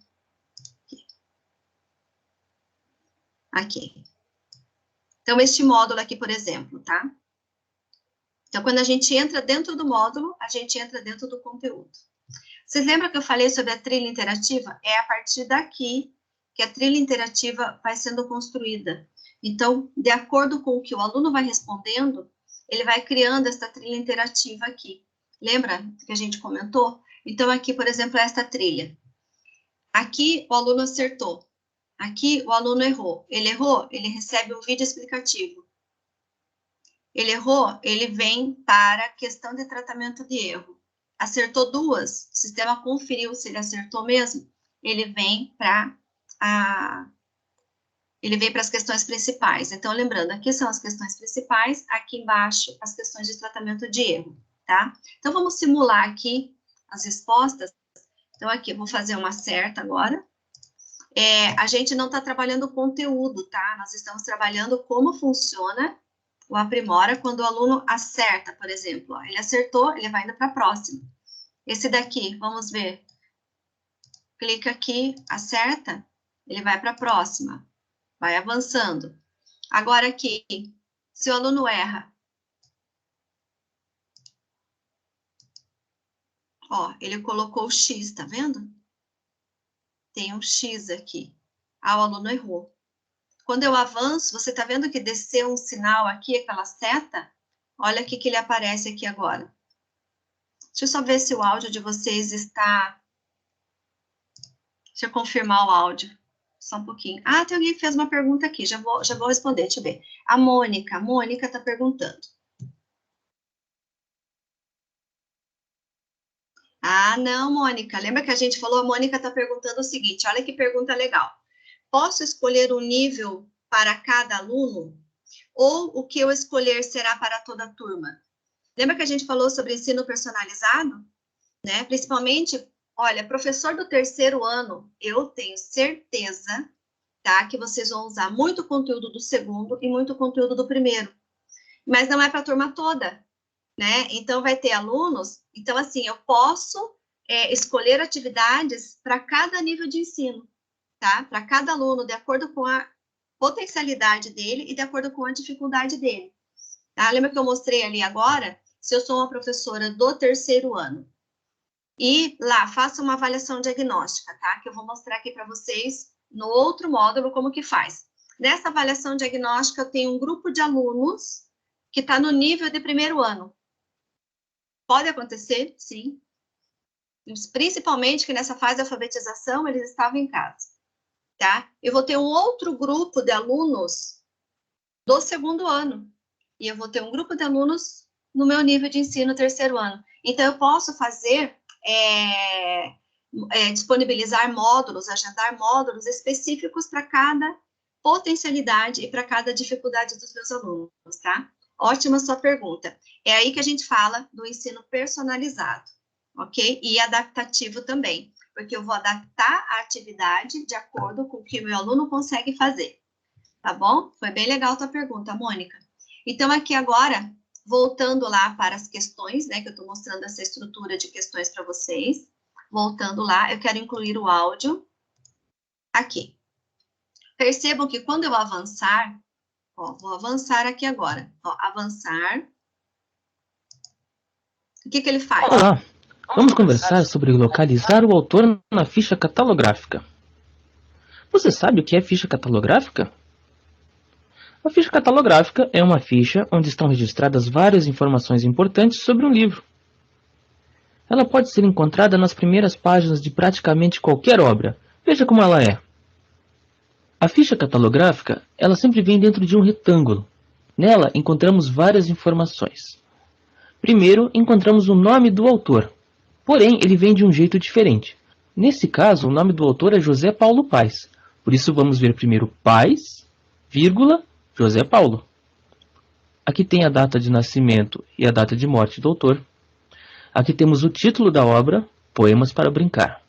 Aqui. Então, este módulo aqui, por exemplo, tá? Então, quando a gente entra dentro do módulo, a gente entra dentro do conteúdo. Vocês lembram que eu falei sobre a trilha interativa? É a partir daqui que a trilha interativa vai sendo construída. Então, de acordo com o que o aluno vai respondendo, ele vai criando essa trilha interativa aqui. Lembra que a gente comentou? Então, aqui, por exemplo, esta trilha. Aqui, o aluno acertou. Aqui, o aluno errou. Ele errou, ele recebe um vídeo explicativo. Ele errou, ele vem para a questão de tratamento de erro. Acertou duas, o sistema conferiu se ele acertou mesmo, ele vem para as questões principais. Então, lembrando, aqui são as questões principais, aqui embaixo as questões de tratamento de erro, tá? Então, vamos simular aqui as respostas. Então, aqui eu vou fazer uma certa agora. A gente não está trabalhando o conteúdo, tá? Nós estamos trabalhando como funciona o aprimora quando o aluno acerta, por exemplo. Ó, ele acertou, ele vai indo para a próxima. Esse daqui, vamos ver. Clica aqui, acerta, ele vai para a próxima. Vai avançando. Agora aqui, se o aluno erra, ó, ele colocou o X, tá vendo? Tem um X aqui. Ah, o aluno errou. Quando eu avanço, você tá vendo que desceu um sinal aqui, aquela seta? Olha o que ele aparece aqui agora. Deixa eu só ver se o áudio de vocês está... Deixa eu confirmar o áudio. Só um pouquinho. Ah, tem alguém que fez uma pergunta aqui. Já vou responder, deixa eu ver. A Mônica está perguntando. Ah, não, Mônica. Lembra que a gente falou? A Mônica está perguntando o seguinte. Olha que pergunta legal. Posso escolher um nível para cada aluno? Ou o que eu escolher será para toda a turma? Lembra que a gente falou sobre ensino personalizado? Né? Principalmente, olha, professor do terceiro ano, eu tenho certeza, tá, que vocês vão usar muito conteúdo do segundo e muito conteúdo do primeiro. Mas não é para a turma toda, né? Então, vai ter alunos. Então, assim, eu posso escolher atividades para cada nível de ensino, tá? Para cada aluno, de acordo com a potencialidade dele e de acordo com a dificuldade dele. Tá? Lembra que eu mostrei ali agora? Se eu sou uma professora do terceiro ano e lá faço uma avaliação diagnóstica, tá? Que eu vou mostrar aqui para vocês no outro módulo como que faz. Nessa avaliação diagnóstica, eu tenho um grupo de alunos que está no nível de primeiro ano. Pode acontecer, sim. Principalmente que nessa fase de alfabetização, eles estavam em casa, tá? Eu vou ter um outro grupo de alunos do segundo ano. E eu vou ter um grupo de alunos no meu nível de ensino terceiro ano. Então, eu posso fazer, disponibilizar módulos, agendar módulos específicos para cada potencialidade e para cada dificuldade dos meus alunos, tá? Ótima sua pergunta. É aí que a gente fala do ensino personalizado, ok? E adaptativo também, porque eu vou adaptar a atividade de acordo com o que o meu aluno consegue fazer. Tá bom? Foi bem legal a tua pergunta, Mônica. Então, aqui agora, voltando lá para as questões, né, que eu estou mostrando essa estrutura de questões para vocês. Voltando lá, eu quero incluir o áudio aqui. Percebam que quando eu avançar, ó, vou avançar aqui agora, ó, avançar. O que que ele faz?
Olá, vamos conversar sobre localizar o autor na ficha catalográfica. Você sabe o que é ficha catalográfica? A ficha catalográfica é uma ficha onde estão registradas várias informações importantes sobre um livro. Ela pode ser encontrada nas primeiras páginas de praticamente qualquer obra. Veja como ela é. A ficha catalográfica, ela sempre vem dentro de um retângulo. Nela encontramos várias informações. Primeiro, encontramos o nome do autor. Porém, ele vem de um jeito diferente. Nesse caso, o nome do autor é José Paulo Paes. Por isso, vamos ver primeiro Paes, vírgula, José Paulo. Aqui tem a data de nascimento e a data de morte do autor. Aqui temos o título da obra, Poemas para Brincar.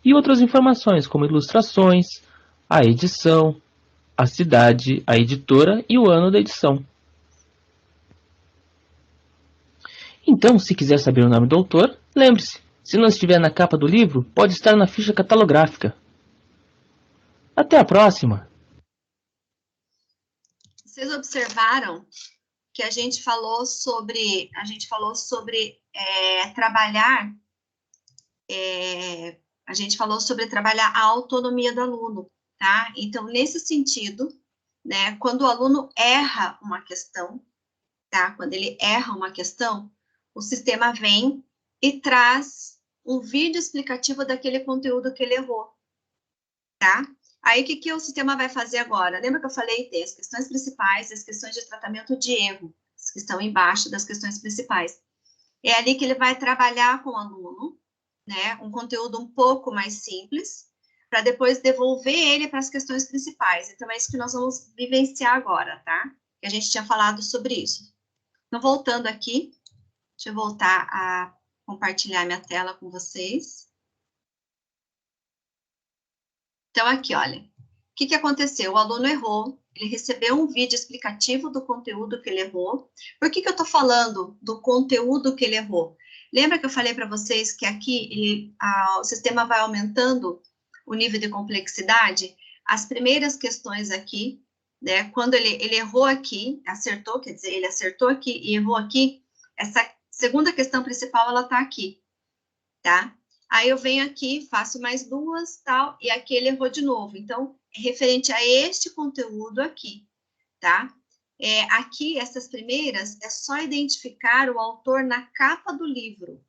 E outras informações, como ilustrações, a edição, a cidade, a editora e o ano da edição. Então, se quiser saber o nome do autor, lembre-se, se não estiver na capa do livro, pode estar na ficha catalográfica. Até a próxima!
Vocês observaram que a gente falou sobre trabalhar, a gente falou sobre trabalhar a autonomia do aluno, tá? Então, nesse sentido, né, quando o aluno erra uma questão, tá? Quando ele erra uma questão, o sistema vem e traz um vídeo explicativo daquele conteúdo que ele errou, tá? Aí, o que o sistema vai fazer agora? Lembra que eu falei? Tem as questões principais, as questões de tratamento de erro, que estão embaixo das questões principais. É ali que ele vai trabalhar com o aluno, né? Um conteúdo um pouco mais simples, para depois devolver ele para as questões principais. Então, é isso que nós vamos vivenciar agora, tá? Que a gente tinha falado sobre isso. Então, voltando aqui, deixa eu voltar a compartilhar minha tela com vocês. Então, aqui, olha, o que aconteceu? O aluno errou, ele recebeu um vídeo explicativo do conteúdo que ele errou. Por que eu estou falando do conteúdo que ele errou? Lembra que eu falei para vocês que aqui o sistema vai aumentando o nível de complexidade? As primeiras questões aqui, né, quando ele errou aqui, acertou, quer dizer, ele acertou aqui e errou aqui, essa segunda questão principal, ela está aqui, tá? Aí eu venho aqui, faço mais duas, tal, e aqui ele errou de novo. Então, é referente a este conteúdo aqui, tá? Aqui, essas primeiras, é só identificar o autor na capa do livro,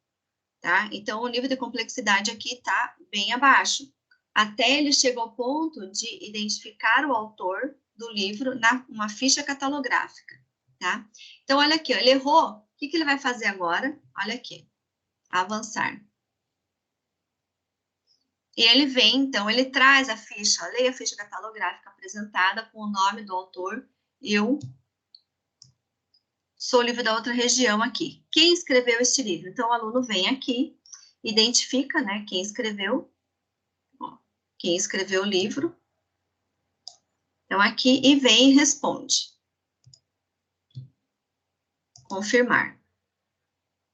tá? Então, o nível de complexidade aqui tá bem abaixo. Até ele chega ao ponto de identificar o autor do livro numa ficha catalográfica, tá? Então, olha aqui, ó, ele errou. O que ele vai fazer agora? Olha aqui, avançar. E ele vem, então, ele traz a ficha, leia a ficha catalográfica apresentada com o nome do autor. Eu sou o livro da outra região aqui. Quem escreveu este livro? Então, o aluno vem aqui, identifica, né, quem escreveu. Ó, quem escreveu o livro. Então, aqui, e vem e responde. Confirmar.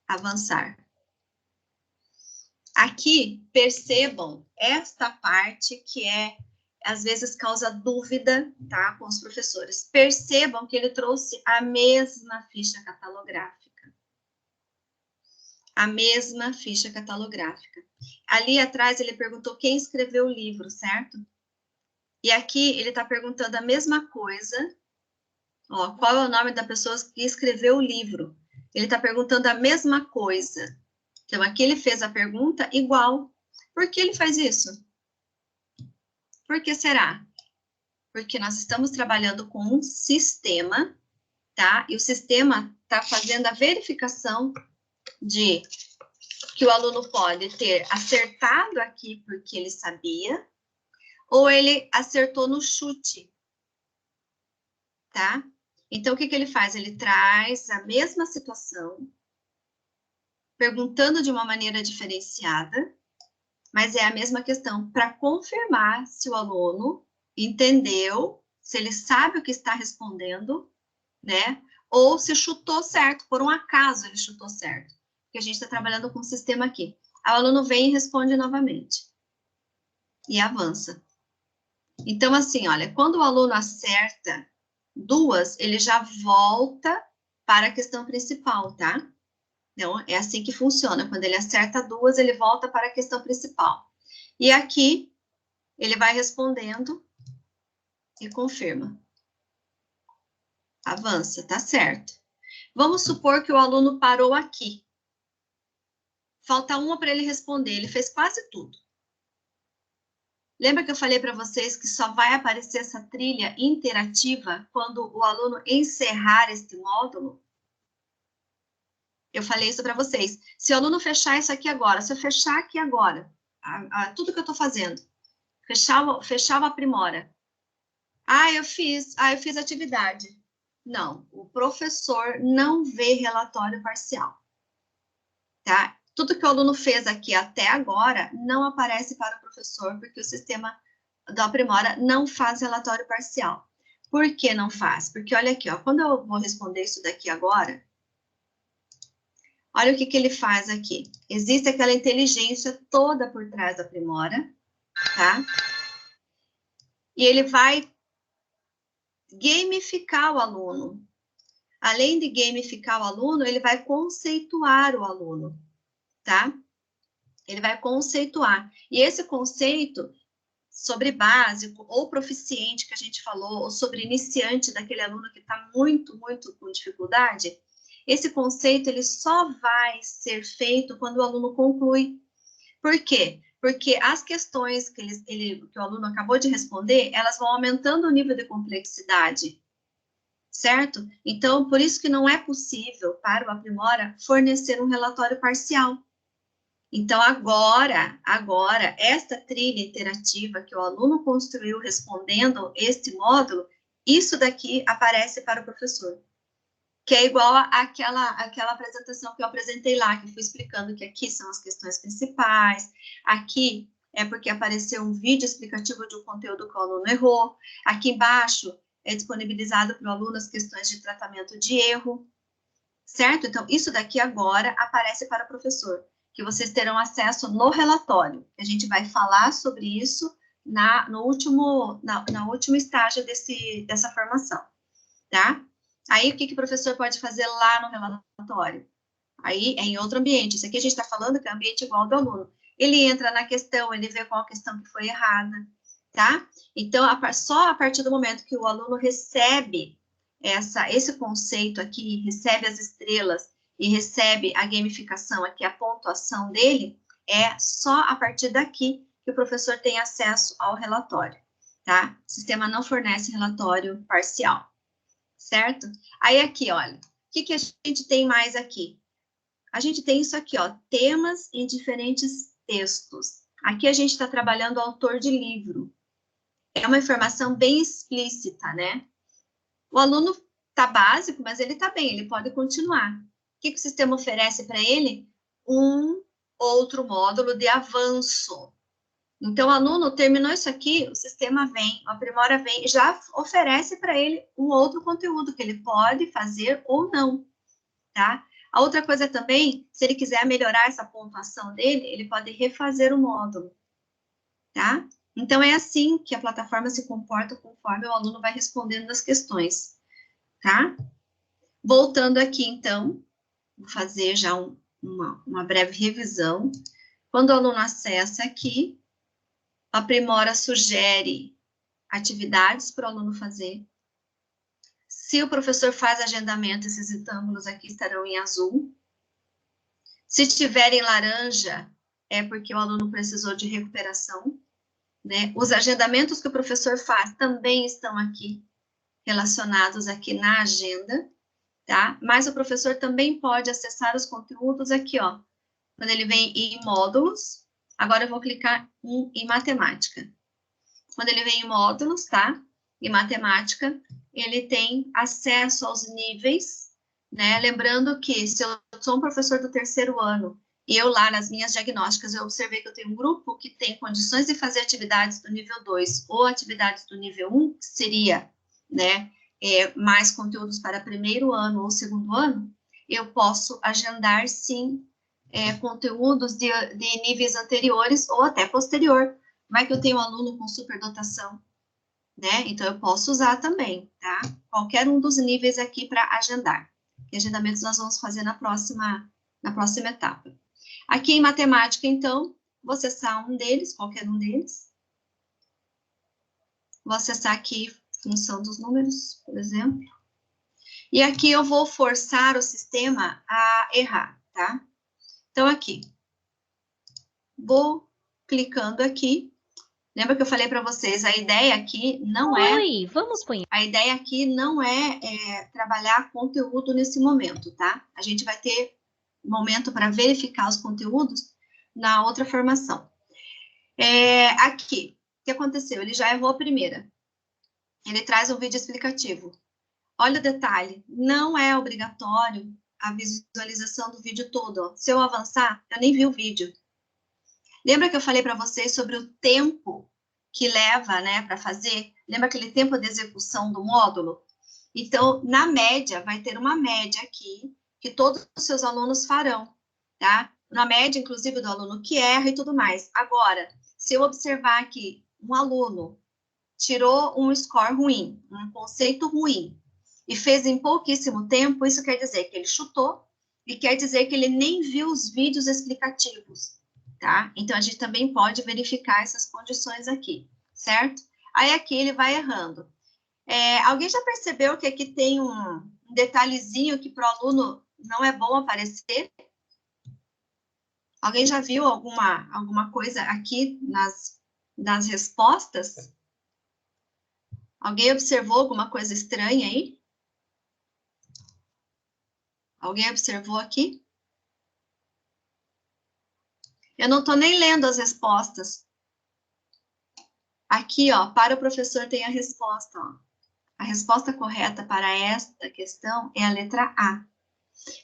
Avançar. Aqui, percebam esta parte que às vezes causa dúvida, tá, com os professores. Percebam que ele trouxe a mesma ficha catalográfica. A mesma ficha catalográfica. Ali atrás ele perguntou quem escreveu o livro, certo? E aqui ele está perguntando a mesma coisa. Ó, qual é o nome da pessoa que escreveu o livro? Ele está perguntando a mesma coisa. Então, aqui ele fez a pergunta igual. Por que ele faz isso? Por que será? Porque nós estamos trabalhando com um sistema, tá? E o sistema está fazendo a verificação de que o aluno pode ter acertado aqui porque ele sabia, ou ele acertou no chute, tá? Então, o que ele faz? Ele traz a mesma situação, perguntando de uma maneira diferenciada, mas é a mesma questão, para confirmar se o aluno entendeu, se ele sabe o que está respondendo, né? Ou se chutou certo, por um acaso ele chutou certo. Porque a gente está trabalhando com um sistema aqui. O aluno vem e responde novamente. E avança. Então, assim, olha, quando o aluno acerta duas, ele já volta para a questão principal, tá? Então, é assim que funciona. Quando ele acerta duas, ele volta para a questão principal. E aqui, ele vai respondendo e confirma. Avança, tá certo. Vamos supor que o aluno parou aqui. Falta uma para ele responder. Ele fez quase tudo. Lembra que eu falei para vocês que só vai aparecer essa trilha interativa quando o aluno encerrar este módulo? Eu falei isso para vocês. Se o aluno fechar isso aqui agora, se eu fechar aqui agora, tudo que eu estou fazendo, fechar o aprimora. Eu fiz atividade. Não, o professor não vê relatório parcial. Tá? Tudo que o aluno fez aqui até agora não aparece para o professor, porque o sistema do Aprimora não faz relatório parcial. Por que não faz? Porque olha aqui, ó, quando eu vou responder isso daqui agora, olha o que ele faz aqui. Existe aquela inteligência toda por trás do Aprimora, tá? E ele vai gamificar o aluno. Além de gamificar o aluno, ele vai conceituar o aluno, tá? Ele vai conceituar. E esse conceito sobre básico ou proficiente que a gente falou, ou sobre iniciante daquele aluno que está muito, muito com dificuldade, esse conceito ele só vai ser feito quando o aluno conclui. Por quê? Porque as questões que o aluno acabou de responder, elas vão aumentando o nível de complexidade, certo? Então, por isso que não é possível para o Aprimora fornecer um relatório parcial. Então, agora, esta trilha interativa que o aluno construiu respondendo este módulo, isso daqui aparece para o professor. Que é igual àquela apresentação que eu apresentei lá, que fui explicando que aqui são as questões principais, aqui é porque apareceu um vídeo explicativo de um conteúdo que o aluno errou, aqui embaixo é disponibilizado para o aluno as questões de tratamento de erro, certo? Então, isso daqui agora aparece para o professor, que vocês terão acesso no relatório. A gente vai falar sobre isso no último estágio dessa formação, tá? Aí, o que o professor pode fazer lá no relatório? Aí, é em outro ambiente. Isso aqui a gente está falando que é ambiente igual ao do aluno. Ele entra na questão, ele vê qual a questão que foi errada, tá? Então, só a partir do momento que o aluno recebe esse conceito aqui, recebe as estrelas e recebe a gamificação aqui, a pontuação dele, é só a partir daqui que o professor tem acesso ao relatório, tá? O sistema não fornece relatório parcial, certo? Aí aqui, olha, o que a gente tem mais aqui? A gente tem isso aqui, ó, temas em diferentes textos. Aqui a gente está trabalhando o autor de livro. É uma informação bem explícita, né? O aluno está básico, mas ele está bem, ele pode continuar. O que o sistema oferece para ele? Um outro módulo de avanço. Então, o aluno terminou isso aqui, o sistema vem, o Aprimora vem, e já oferece para ele um outro conteúdo que ele pode fazer ou não, tá? A outra coisa também, se ele quiser melhorar essa pontuação dele, ele pode refazer o módulo, tá? Então, é assim que a plataforma se comporta conforme o aluno vai respondendo as questões, tá? Voltando aqui, então, vou fazer já uma breve revisão. Quando o aluno acessa aqui, a Aprimora sugere atividades para o aluno fazer. Se o professor faz agendamento, esses retângulos aqui estarão em azul. Se tiver em laranja, é porque o aluno precisou de recuperação, né? Os agendamentos que o professor faz também estão aqui, relacionados aqui na agenda, tá? Mas o professor também pode acessar os conteúdos aqui, ó. Quando ele vem em módulos, agora eu vou clicar em matemática. Quando ele vem em módulos, tá? Em matemática, ele tem acesso aos níveis, né? Lembrando que se eu sou um professor do terceiro ano e eu lá nas minhas diagnósticas eu observei que eu tenho um grupo que tem condições de fazer atividades do nível 2 ou atividades do nível 1, que seria, né, mais conteúdos para primeiro ano ou segundo ano, eu posso agendar, sim, conteúdos de níveis anteriores ou até posterior. Vai que eu tenho um aluno com superdotação, né? Então, eu posso usar também, tá? Qualquer um dos níveis aqui para agendar. E agendamentos nós vamos fazer na próxima etapa. Aqui em matemática, então, vou acessar um deles, qualquer um deles. Vou acessar aqui função dos números, por exemplo. E aqui eu vou forçar o sistema a errar, tá? Então, aqui. Vou clicando aqui. Lembra que eu falei para vocês, a ideia aqui não é...
Oi, vamos conhecer.
A ideia aqui não é trabalhar conteúdo nesse momento, tá? A gente vai ter momento para verificar os conteúdos na outra formação. Aqui, o que aconteceu? Ele já errou a primeira. Ele traz um vídeo explicativo. Olha o detalhe, não é obrigatório a visualização do vídeo todo. Ó. Se eu avançar, eu nem vi o vídeo. Lembra que eu falei para vocês sobre o tempo que leva, né, para fazer? Lembra aquele tempo de execução do módulo? Então, na média, vai ter uma média aqui, que todos os seus alunos farão, tá? Na média, inclusive, do aluno que erra e tudo mais. Agora, se eu observar que um aluno tirou um score ruim, um conceito ruim, e fez em pouquíssimo tempo, isso quer dizer que ele chutou, e quer dizer que ele nem viu os vídeos explicativos, tá? Então, a gente também pode verificar essas condições aqui, certo? Aí, aqui ele vai errando. Alguém já percebeu que aqui tem um detalhezinho que para o aluno não é bom aparecer? Alguém já viu alguma coisa aqui nas respostas? Alguém observou alguma coisa estranha aí? Alguém observou aqui? Eu não estou nem lendo as respostas. Aqui, ó, para o professor tem a resposta, ó. A resposta correta para esta questão é a letra A.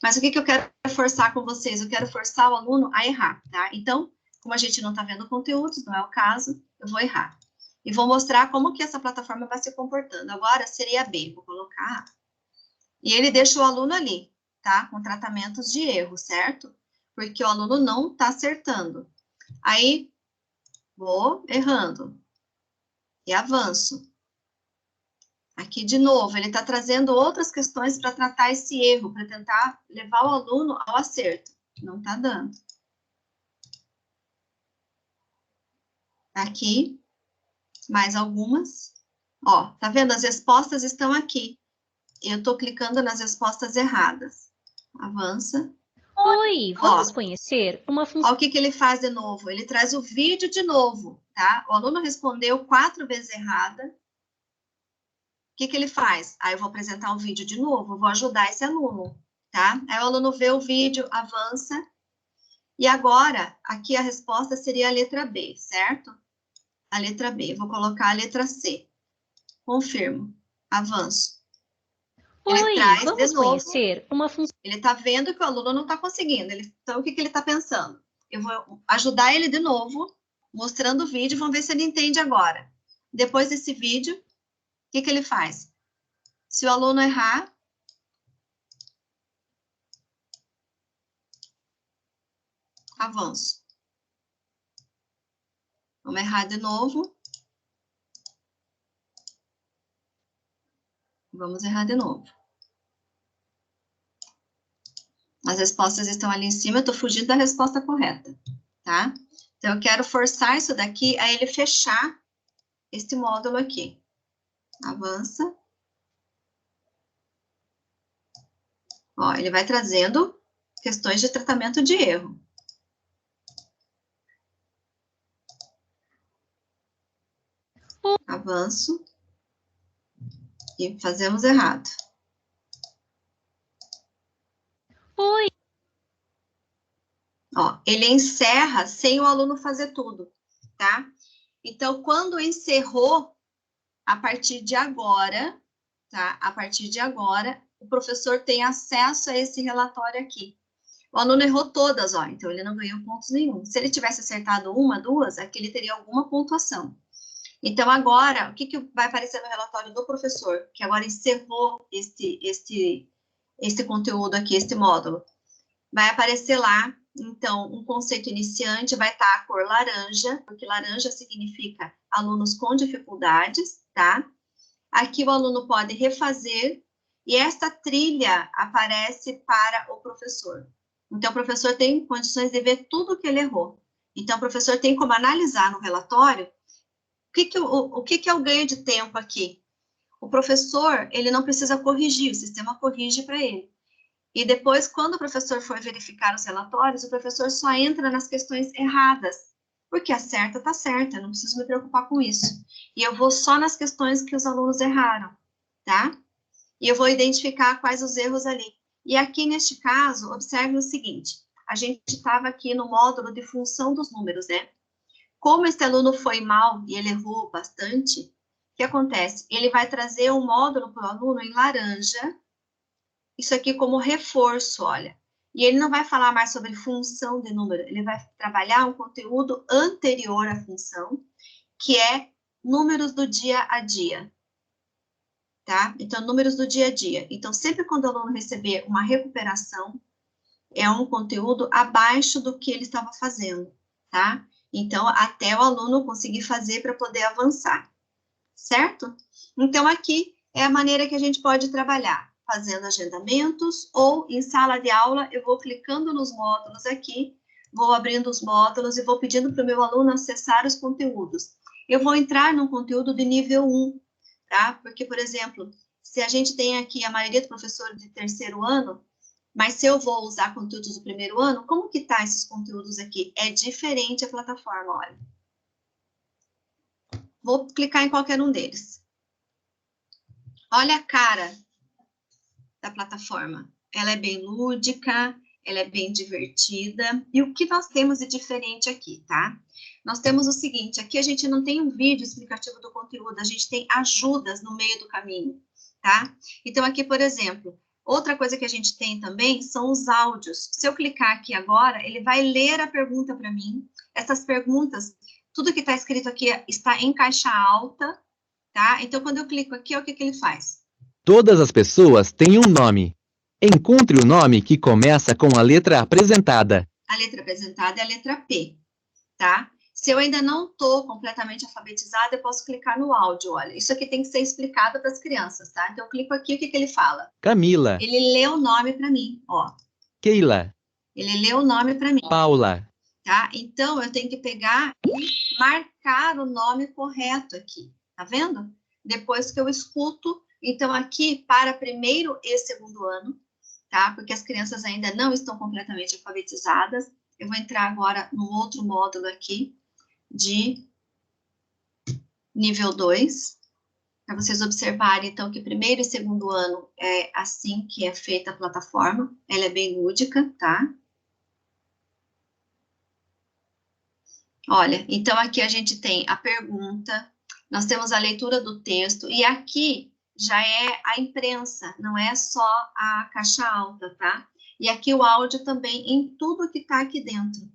Mas o que eu quero forçar com vocês? Eu quero forçar o aluno a errar, tá? Então, como a gente não está vendo conteúdos, não é o caso, eu vou errar. E vou mostrar como que essa plataforma vai se comportando. Agora, seria B, vou colocar A. E ele deixa o aluno ali, tá? Com tratamentos de erro, certo? Porque o aluno não está acertando. Aí, vou errando. E avanço. Aqui, de novo, ele está trazendo outras questões para tratar esse erro, para tentar levar o aluno ao acerto. Não está dando. Aqui, mais algumas. Ó, tá vendo? As respostas estão aqui. Eu estou clicando nas respostas erradas. Avança.
Oi, vamos conhecer uma função.
Olha o que ele faz de novo. Ele traz o vídeo de novo, tá? O aluno respondeu 4 vezes errada. O que ele faz? Aí eu vou apresentar o vídeo de novo, vou ajudar esse aluno, tá? Aí o aluno vê o vídeo, avança, E agora, aqui a resposta seria a letra B, certo? A letra B. Vou colocar a letra C. Confirmo. Avanço. Ele
Oi,
traz de
vamos
novo.
conhecer uma função.
Ele está vendo que o aluno não está conseguindo. Então, o que ele está pensando? Eu vou ajudar ele de novo, mostrando o vídeo, vamos ver se ele entende agora. Depois desse vídeo, o que ele faz? Se o aluno errar, avanço. Vamos errar de novo. Vamos errar de novo. As respostas estão ali em cima, eu estou fugindo da resposta correta, tá? Então, eu quero forçar isso daqui a ele fechar este módulo aqui. Avança. Ó, ele vai trazendo questões de tratamento de erro. Avanço. E fazemos errado.
Oi.
Ó, ele encerra sem o aluno fazer tudo, tá? Então, quando encerrou, a partir de agora, tá? A partir de agora, o professor tem acesso a esse relatório aqui. O aluno errou todas, ó, então ele não ganhou pontos nenhum. Se ele tivesse acertado uma, duas, aqui ele teria alguma pontuação. Então, agora, o que vai aparecer no relatório do professor, que agora encerrou este conteúdo aqui, este módulo? Vai aparecer lá, então, um conceito iniciante, vai estar a cor laranja, porque laranja significa alunos com dificuldades, tá? Aqui o aluno pode refazer, e esta trilha aparece para o professor. Então, o professor tem condições de ver tudo que ele errou. Então, o professor tem como analisar no relatório o que é o ganho de tempo aqui. O professor, ele não precisa corrigir, o sistema corrige para ele. E depois, quando o professor for verificar os relatórios, o professor só entra nas questões erradas, porque a certa está certa, eu não preciso me preocupar com isso. E eu vou só nas questões que os alunos erraram, tá? E eu vou identificar quais os erros ali. E aqui, neste caso, observe o seguinte, a gente estava aqui no módulo de função dos números, né? Como esse aluno foi mal e ele errou bastante, o que acontece? Ele vai trazer um módulo para o aluno em laranja, isso aqui como reforço, olha. E ele não vai falar mais sobre função de número, ele vai trabalhar um conteúdo anterior à função, que é números do dia a dia. Tá? Então, números do dia a dia. Então, sempre quando o aluno receber uma recuperação, é um conteúdo abaixo do que ele estava fazendo, tá? Então, até o aluno conseguir fazer para poder avançar, certo? Então, aqui é a maneira que a gente pode trabalhar, fazendo agendamentos, ou em sala de aula, eu vou clicando nos módulos aqui, vou abrindo os módulos e vou pedindo para o meu aluno acessar os conteúdos. Eu vou entrar num conteúdo de nível 1, tá? Porque, por exemplo, se a gente tem aqui a maioria do professor de terceiro ano, mas se eu vou usar conteúdos do primeiro ano, como que tá esses conteúdos aqui? É diferente a plataforma, olha. Vou clicar em qualquer um deles. Olha a cara da plataforma. Ela é bem lúdica, ela é bem divertida. E o que nós temos de diferente aqui, tá? Nós temos o seguinte, aqui a gente não tem um vídeo explicativo do conteúdo, a gente tem ajudas no meio do caminho, tá? Então, aqui, por exemplo, outra coisa que a gente tem também são os áudios. Se eu clicar aqui agora, ele vai ler a pergunta para mim. Essas perguntas, tudo que está escrito aqui está em caixa alta, tá? Então, quando eu clico aqui, o que ele faz?
Todas as pessoas têm um nome. Encontre o nome que começa com a letra apresentada.
A letra apresentada é a letra P, tá? Se eu ainda não estou completamente alfabetizada, eu posso clicar no áudio, olha. Isso aqui tem que ser explicado para as crianças, tá? Então, eu clico aqui, o que ele fala?
Camila.
Ele lê o nome para mim, ó.
Keila.
Ele lê o nome para mim.
Paula.
Tá? Então, eu tenho que pegar e marcar o nome correto aqui, tá vendo? Depois que eu escuto, então aqui para primeiro e segundo ano, tá? Porque as crianças ainda não estão completamente alfabetizadas. Eu vou entrar agora no outro módulo aqui, de nível 2, para vocês observarem, então, que primeiro e segundo ano é assim que é feita a plataforma, ela é bem lúdica, tá? Olha, então aqui a gente tem a pergunta, nós temos a leitura do texto, e aqui já é a imprensa, não é só a caixa alta, tá? E aqui o áudio também em tudo que está aqui dentro.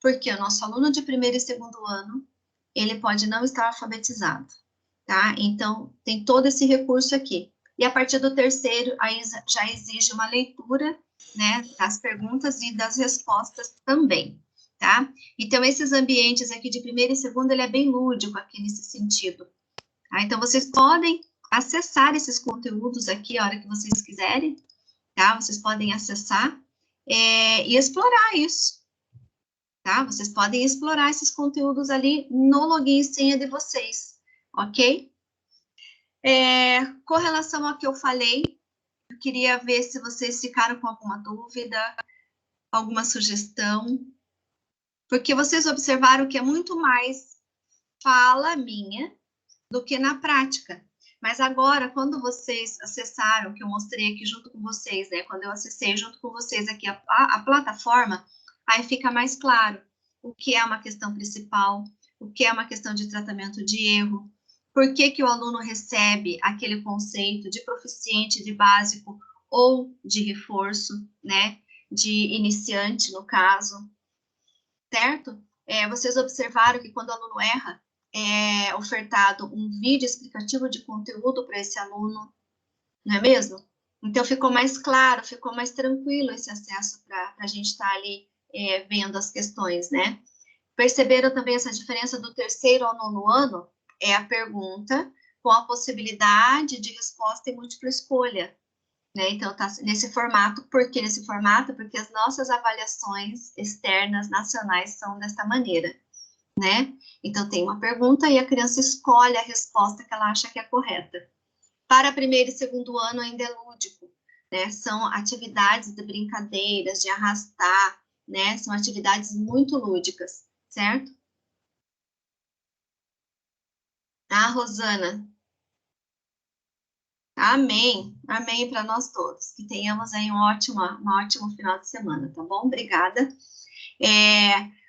Porque o nosso aluno de primeiro e segundo ano, ele pode não estar alfabetizado, tá? Então, tem todo esse recurso aqui. E a partir do terceiro, aí já exige uma leitura, né, das perguntas e das respostas também, tá? Então, esses ambientes aqui de primeiro e segundo, ele é bem lúdico aqui nesse sentido, tá? Então, vocês podem acessar esses conteúdos aqui a hora que vocês quiserem, tá? Vocês podem acessar e explorar isso, tá? Vocês podem explorar esses conteúdos ali no login e senha de vocês, ok? Com relação ao que eu falei, eu queria ver se vocês ficaram com alguma dúvida, alguma sugestão, porque vocês observaram que é muito mais fala minha do que na prática. Mas agora, quando vocês acessaram, que eu mostrei aqui junto com vocês, né? Quando eu acessei junto com vocês aqui a plataforma, aí fica mais claro o que é uma questão principal, o que é uma questão de tratamento de erro, por que que o aluno recebe aquele conceito de proficiente, de básico ou de reforço, né? De iniciante, no caso, certo? Vocês observaram que quando o aluno erra, é ofertado um vídeo explicativo de conteúdo para esse aluno, não é mesmo? Então, ficou mais claro, ficou mais tranquilo esse acesso para a gente estar ali vendo as questões, né? Perceberam também essa diferença do terceiro ao nono ano? É a pergunta com a possibilidade de resposta em múltipla escolha, né? Então, tá nesse formato. Por que nesse formato? Porque as nossas avaliações externas nacionais são desta maneira, né? Então, tem uma pergunta e a criança escolhe a resposta que ela acha que é correta. Para primeiro e segundo ano ainda é lúdico, né? São atividades de brincadeiras, de arrastar, né? São atividades muito lúdicas, certo? Ah, Rosana, amém, amém para nós todos. Que tenhamos aí um ótimo final de semana, tá bom? Obrigada.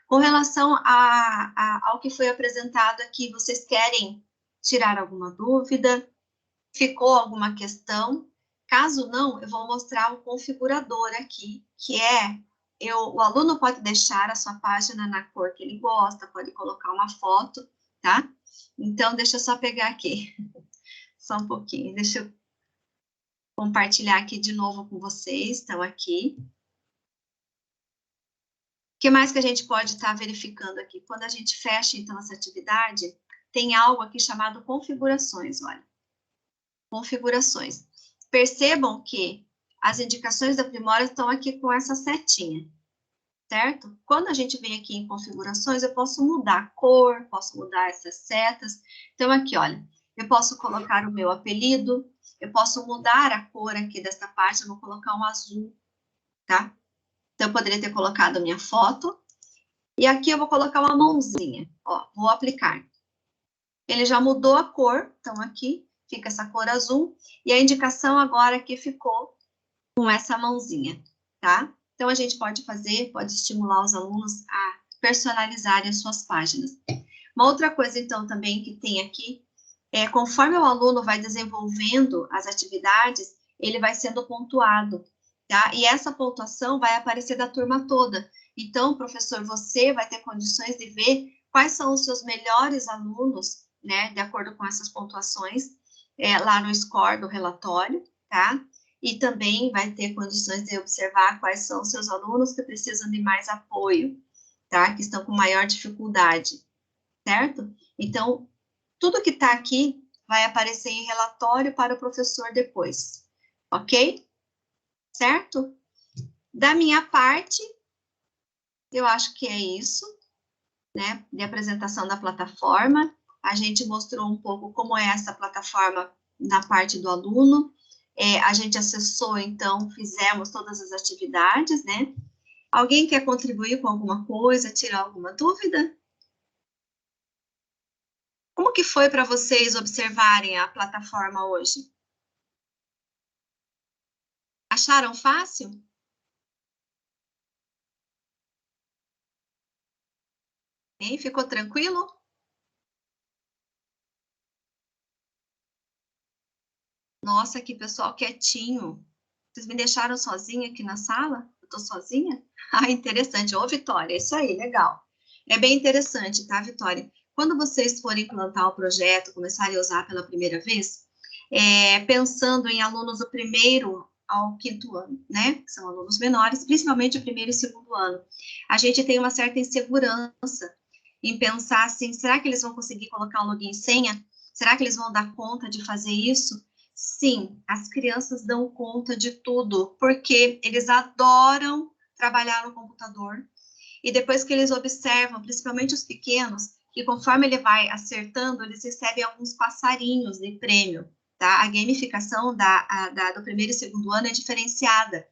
Com relação ao que foi apresentado aqui, vocês querem tirar alguma dúvida? Ficou alguma questão? Caso não, eu vou mostrar o configurador aqui, que o aluno pode deixar a sua página na cor que ele gosta, pode colocar uma foto, tá? Então, deixa eu só pegar aqui, só um pouquinho, deixa eu compartilhar aqui de novo com vocês, estão aqui. O que mais que a gente pode estar verificando aqui? Quando a gente fecha, então, essa atividade, tem algo aqui chamado configurações, olha. Configurações. Percebam que as indicações da Primora estão aqui com essa setinha, certo? Quando a gente vem aqui em configurações, eu posso mudar a cor, posso mudar essas setas. Então, aqui, olha, eu posso colocar o meu apelido, eu posso mudar a cor aqui desta parte, eu vou colocar um azul, tá? Então, eu poderia ter colocado a minha foto, e aqui eu vou colocar uma mãozinha, ó, vou aplicar. Ele já mudou a cor, então aqui fica essa cor azul, e a indicação agora aqui ficou com essa mãozinha, tá? Então, a gente pode estimular os alunos a personalizarem as suas páginas. Uma outra coisa, então, também que tem aqui, conforme o aluno vai desenvolvendo as atividades, ele vai sendo pontuado, tá? E essa pontuação vai aparecer da turma toda. Então, professor, você vai ter condições de ver quais são os seus melhores alunos, né, de acordo com essas pontuações, lá no score do relatório, tá? E também vai ter condições de observar quais são os seus alunos que precisam de mais apoio, tá? Que estão com maior dificuldade, certo? Então, tudo que está aqui vai aparecer em relatório para o professor depois, ok? Certo? Da minha parte, eu acho que é isso, né? De apresentação da plataforma. A gente mostrou um pouco como é essa plataforma na parte do aluno. A gente acessou, então, fizemos todas as atividades, né? Alguém quer contribuir com alguma coisa, tirar alguma dúvida? Como que foi para vocês observarem a plataforma hoje? Acharam fácil? Hein? Ficou tranquilo? Nossa, que pessoal quietinho. Vocês me deixaram sozinha aqui na sala? Eu tô sozinha? Ah, interessante. Ô, Vitória, isso aí, legal. É bem interessante, tá, Vitória? Quando vocês forem implantar o projeto, começarem a usar pela primeira vez, pensando em alunos do primeiro ao quinto ano, né? Que são alunos menores, principalmente o primeiro e segundo ano. A gente tem uma certa insegurança em pensar assim, será que eles vão conseguir colocar um login e senha? Será que eles vão dar conta de fazer isso? Sim, as crianças dão conta de tudo, porque eles adoram trabalhar no computador. E depois que eles observam, principalmente os pequenos, que conforme ele vai acertando, eles recebem alguns passarinhos de prêmio, tá? A gamificação do primeiro e segundo ano é diferenciada.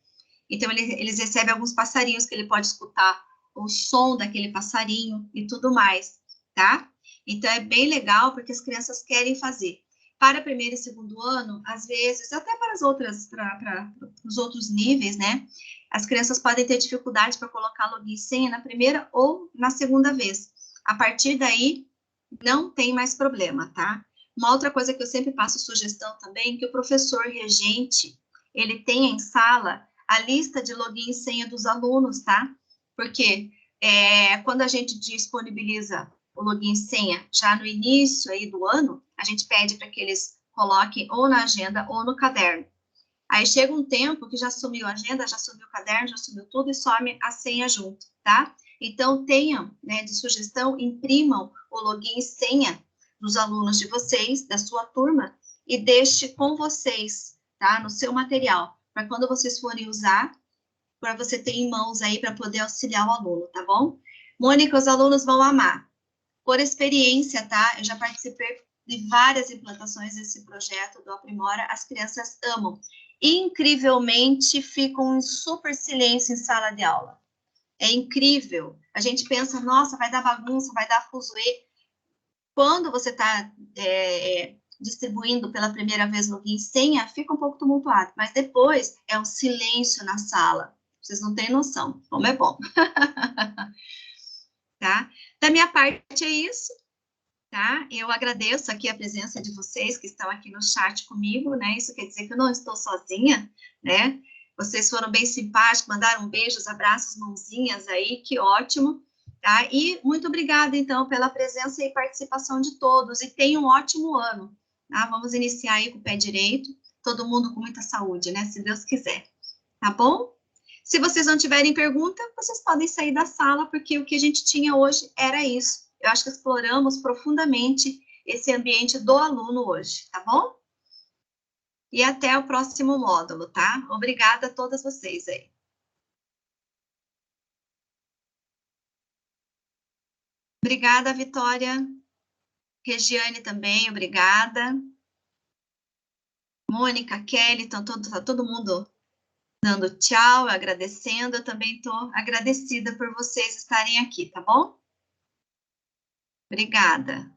Então, eles recebem alguns passarinhos que ele pode escutar o som daquele passarinho e tudo mais, tá? Então, é bem legal, porque as crianças querem fazer. Para primeiro e segundo ano, às vezes, até para os outros níveis, né? As crianças podem ter dificuldade para colocar login e senha na primeira ou na segunda vez. A partir daí, não tem mais problema, tá? Uma outra coisa que eu sempre passo sugestão também, que o professor regente, ele tenha em sala a lista de login e senha dos alunos, tá? Porque quando a gente disponibiliza o login e senha já no início aí do ano, a gente pede para que eles coloquem ou na agenda ou no caderno. Aí chega um tempo que já sumiu a agenda, já sumiu o caderno, já sumiu tudo e some a senha junto, tá? Então, tenham, né, de sugestão, imprimam o login e senha dos alunos de vocês, da sua turma, e deixe com vocês, tá? No seu material, para quando vocês forem usar, para você ter em mãos aí para poder auxiliar o aluno, tá bom? Mônica, os alunos vão amar. Por experiência, tá? Eu já participei de várias implantações desse projeto do Aprimora, as crianças amam. Incrivelmente, ficam em super silêncio em sala de aula. É incrível. A gente pensa, nossa, vai dar bagunça, vai dar fuzuê. Quando você está distribuindo pela primeira vez login e senha, fica um pouco tumultuado, mas depois é um silêncio na sala. Vocês não têm noção como é bom. Tá? Da minha parte é isso. Tá? Eu agradeço aqui a presença de vocês que estão aqui no chat comigo, né? Isso quer dizer que eu não estou sozinha, né? Vocês foram bem simpáticos, mandaram beijos, abraços, mãozinhas aí, que ótimo, tá? E muito obrigada, então, pela presença e participação de todos, e tenham um ótimo ano, tá? Vamos iniciar aí com o pé direito, todo mundo com muita saúde, né? Se Deus quiser, tá bom? Se vocês não tiverem pergunta, vocês podem sair da sala, porque o que a gente tinha hoje era isso. Eu acho que exploramos profundamente esse ambiente do aluno hoje, tá bom? E até o próximo módulo, tá? Obrigada a todas vocês aí. Obrigada, Vitória. Regiane também, obrigada. Mônica, Kelly, tá todo mundo dando tchau, agradecendo. Eu também estou agradecida por vocês estarem aqui, tá bom? Obrigada.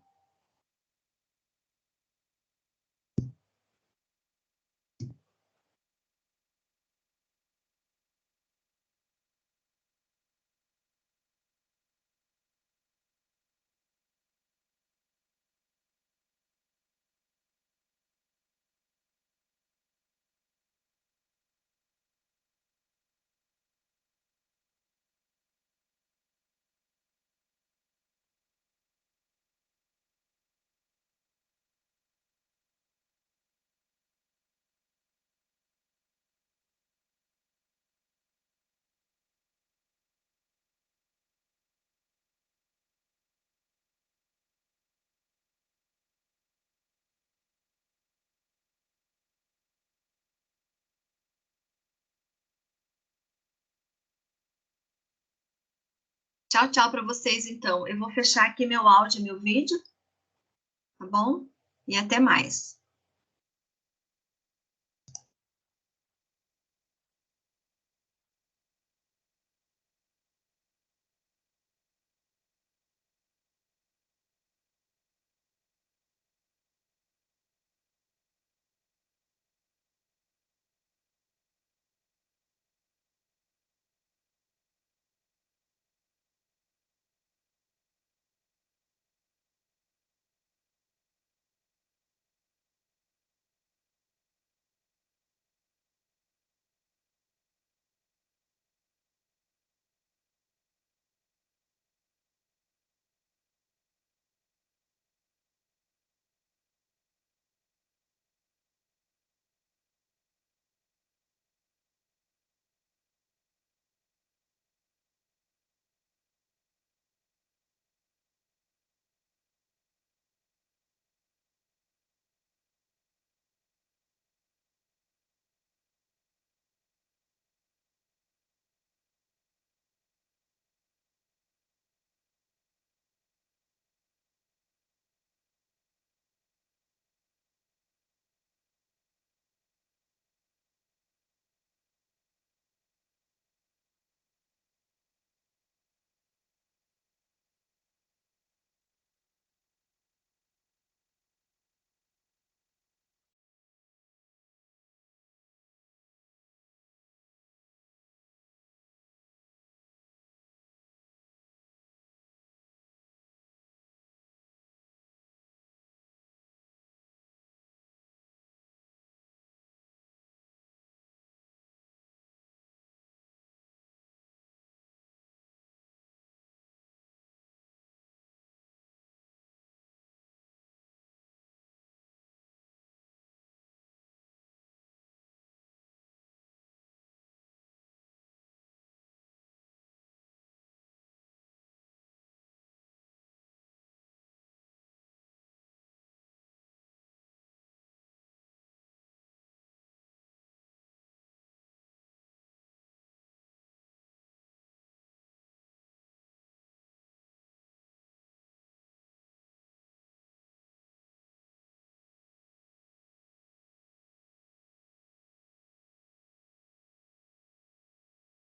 Tchau, tchau para vocês, então. Eu vou fechar aqui meu áudio e meu vídeo, tá bom? E até mais.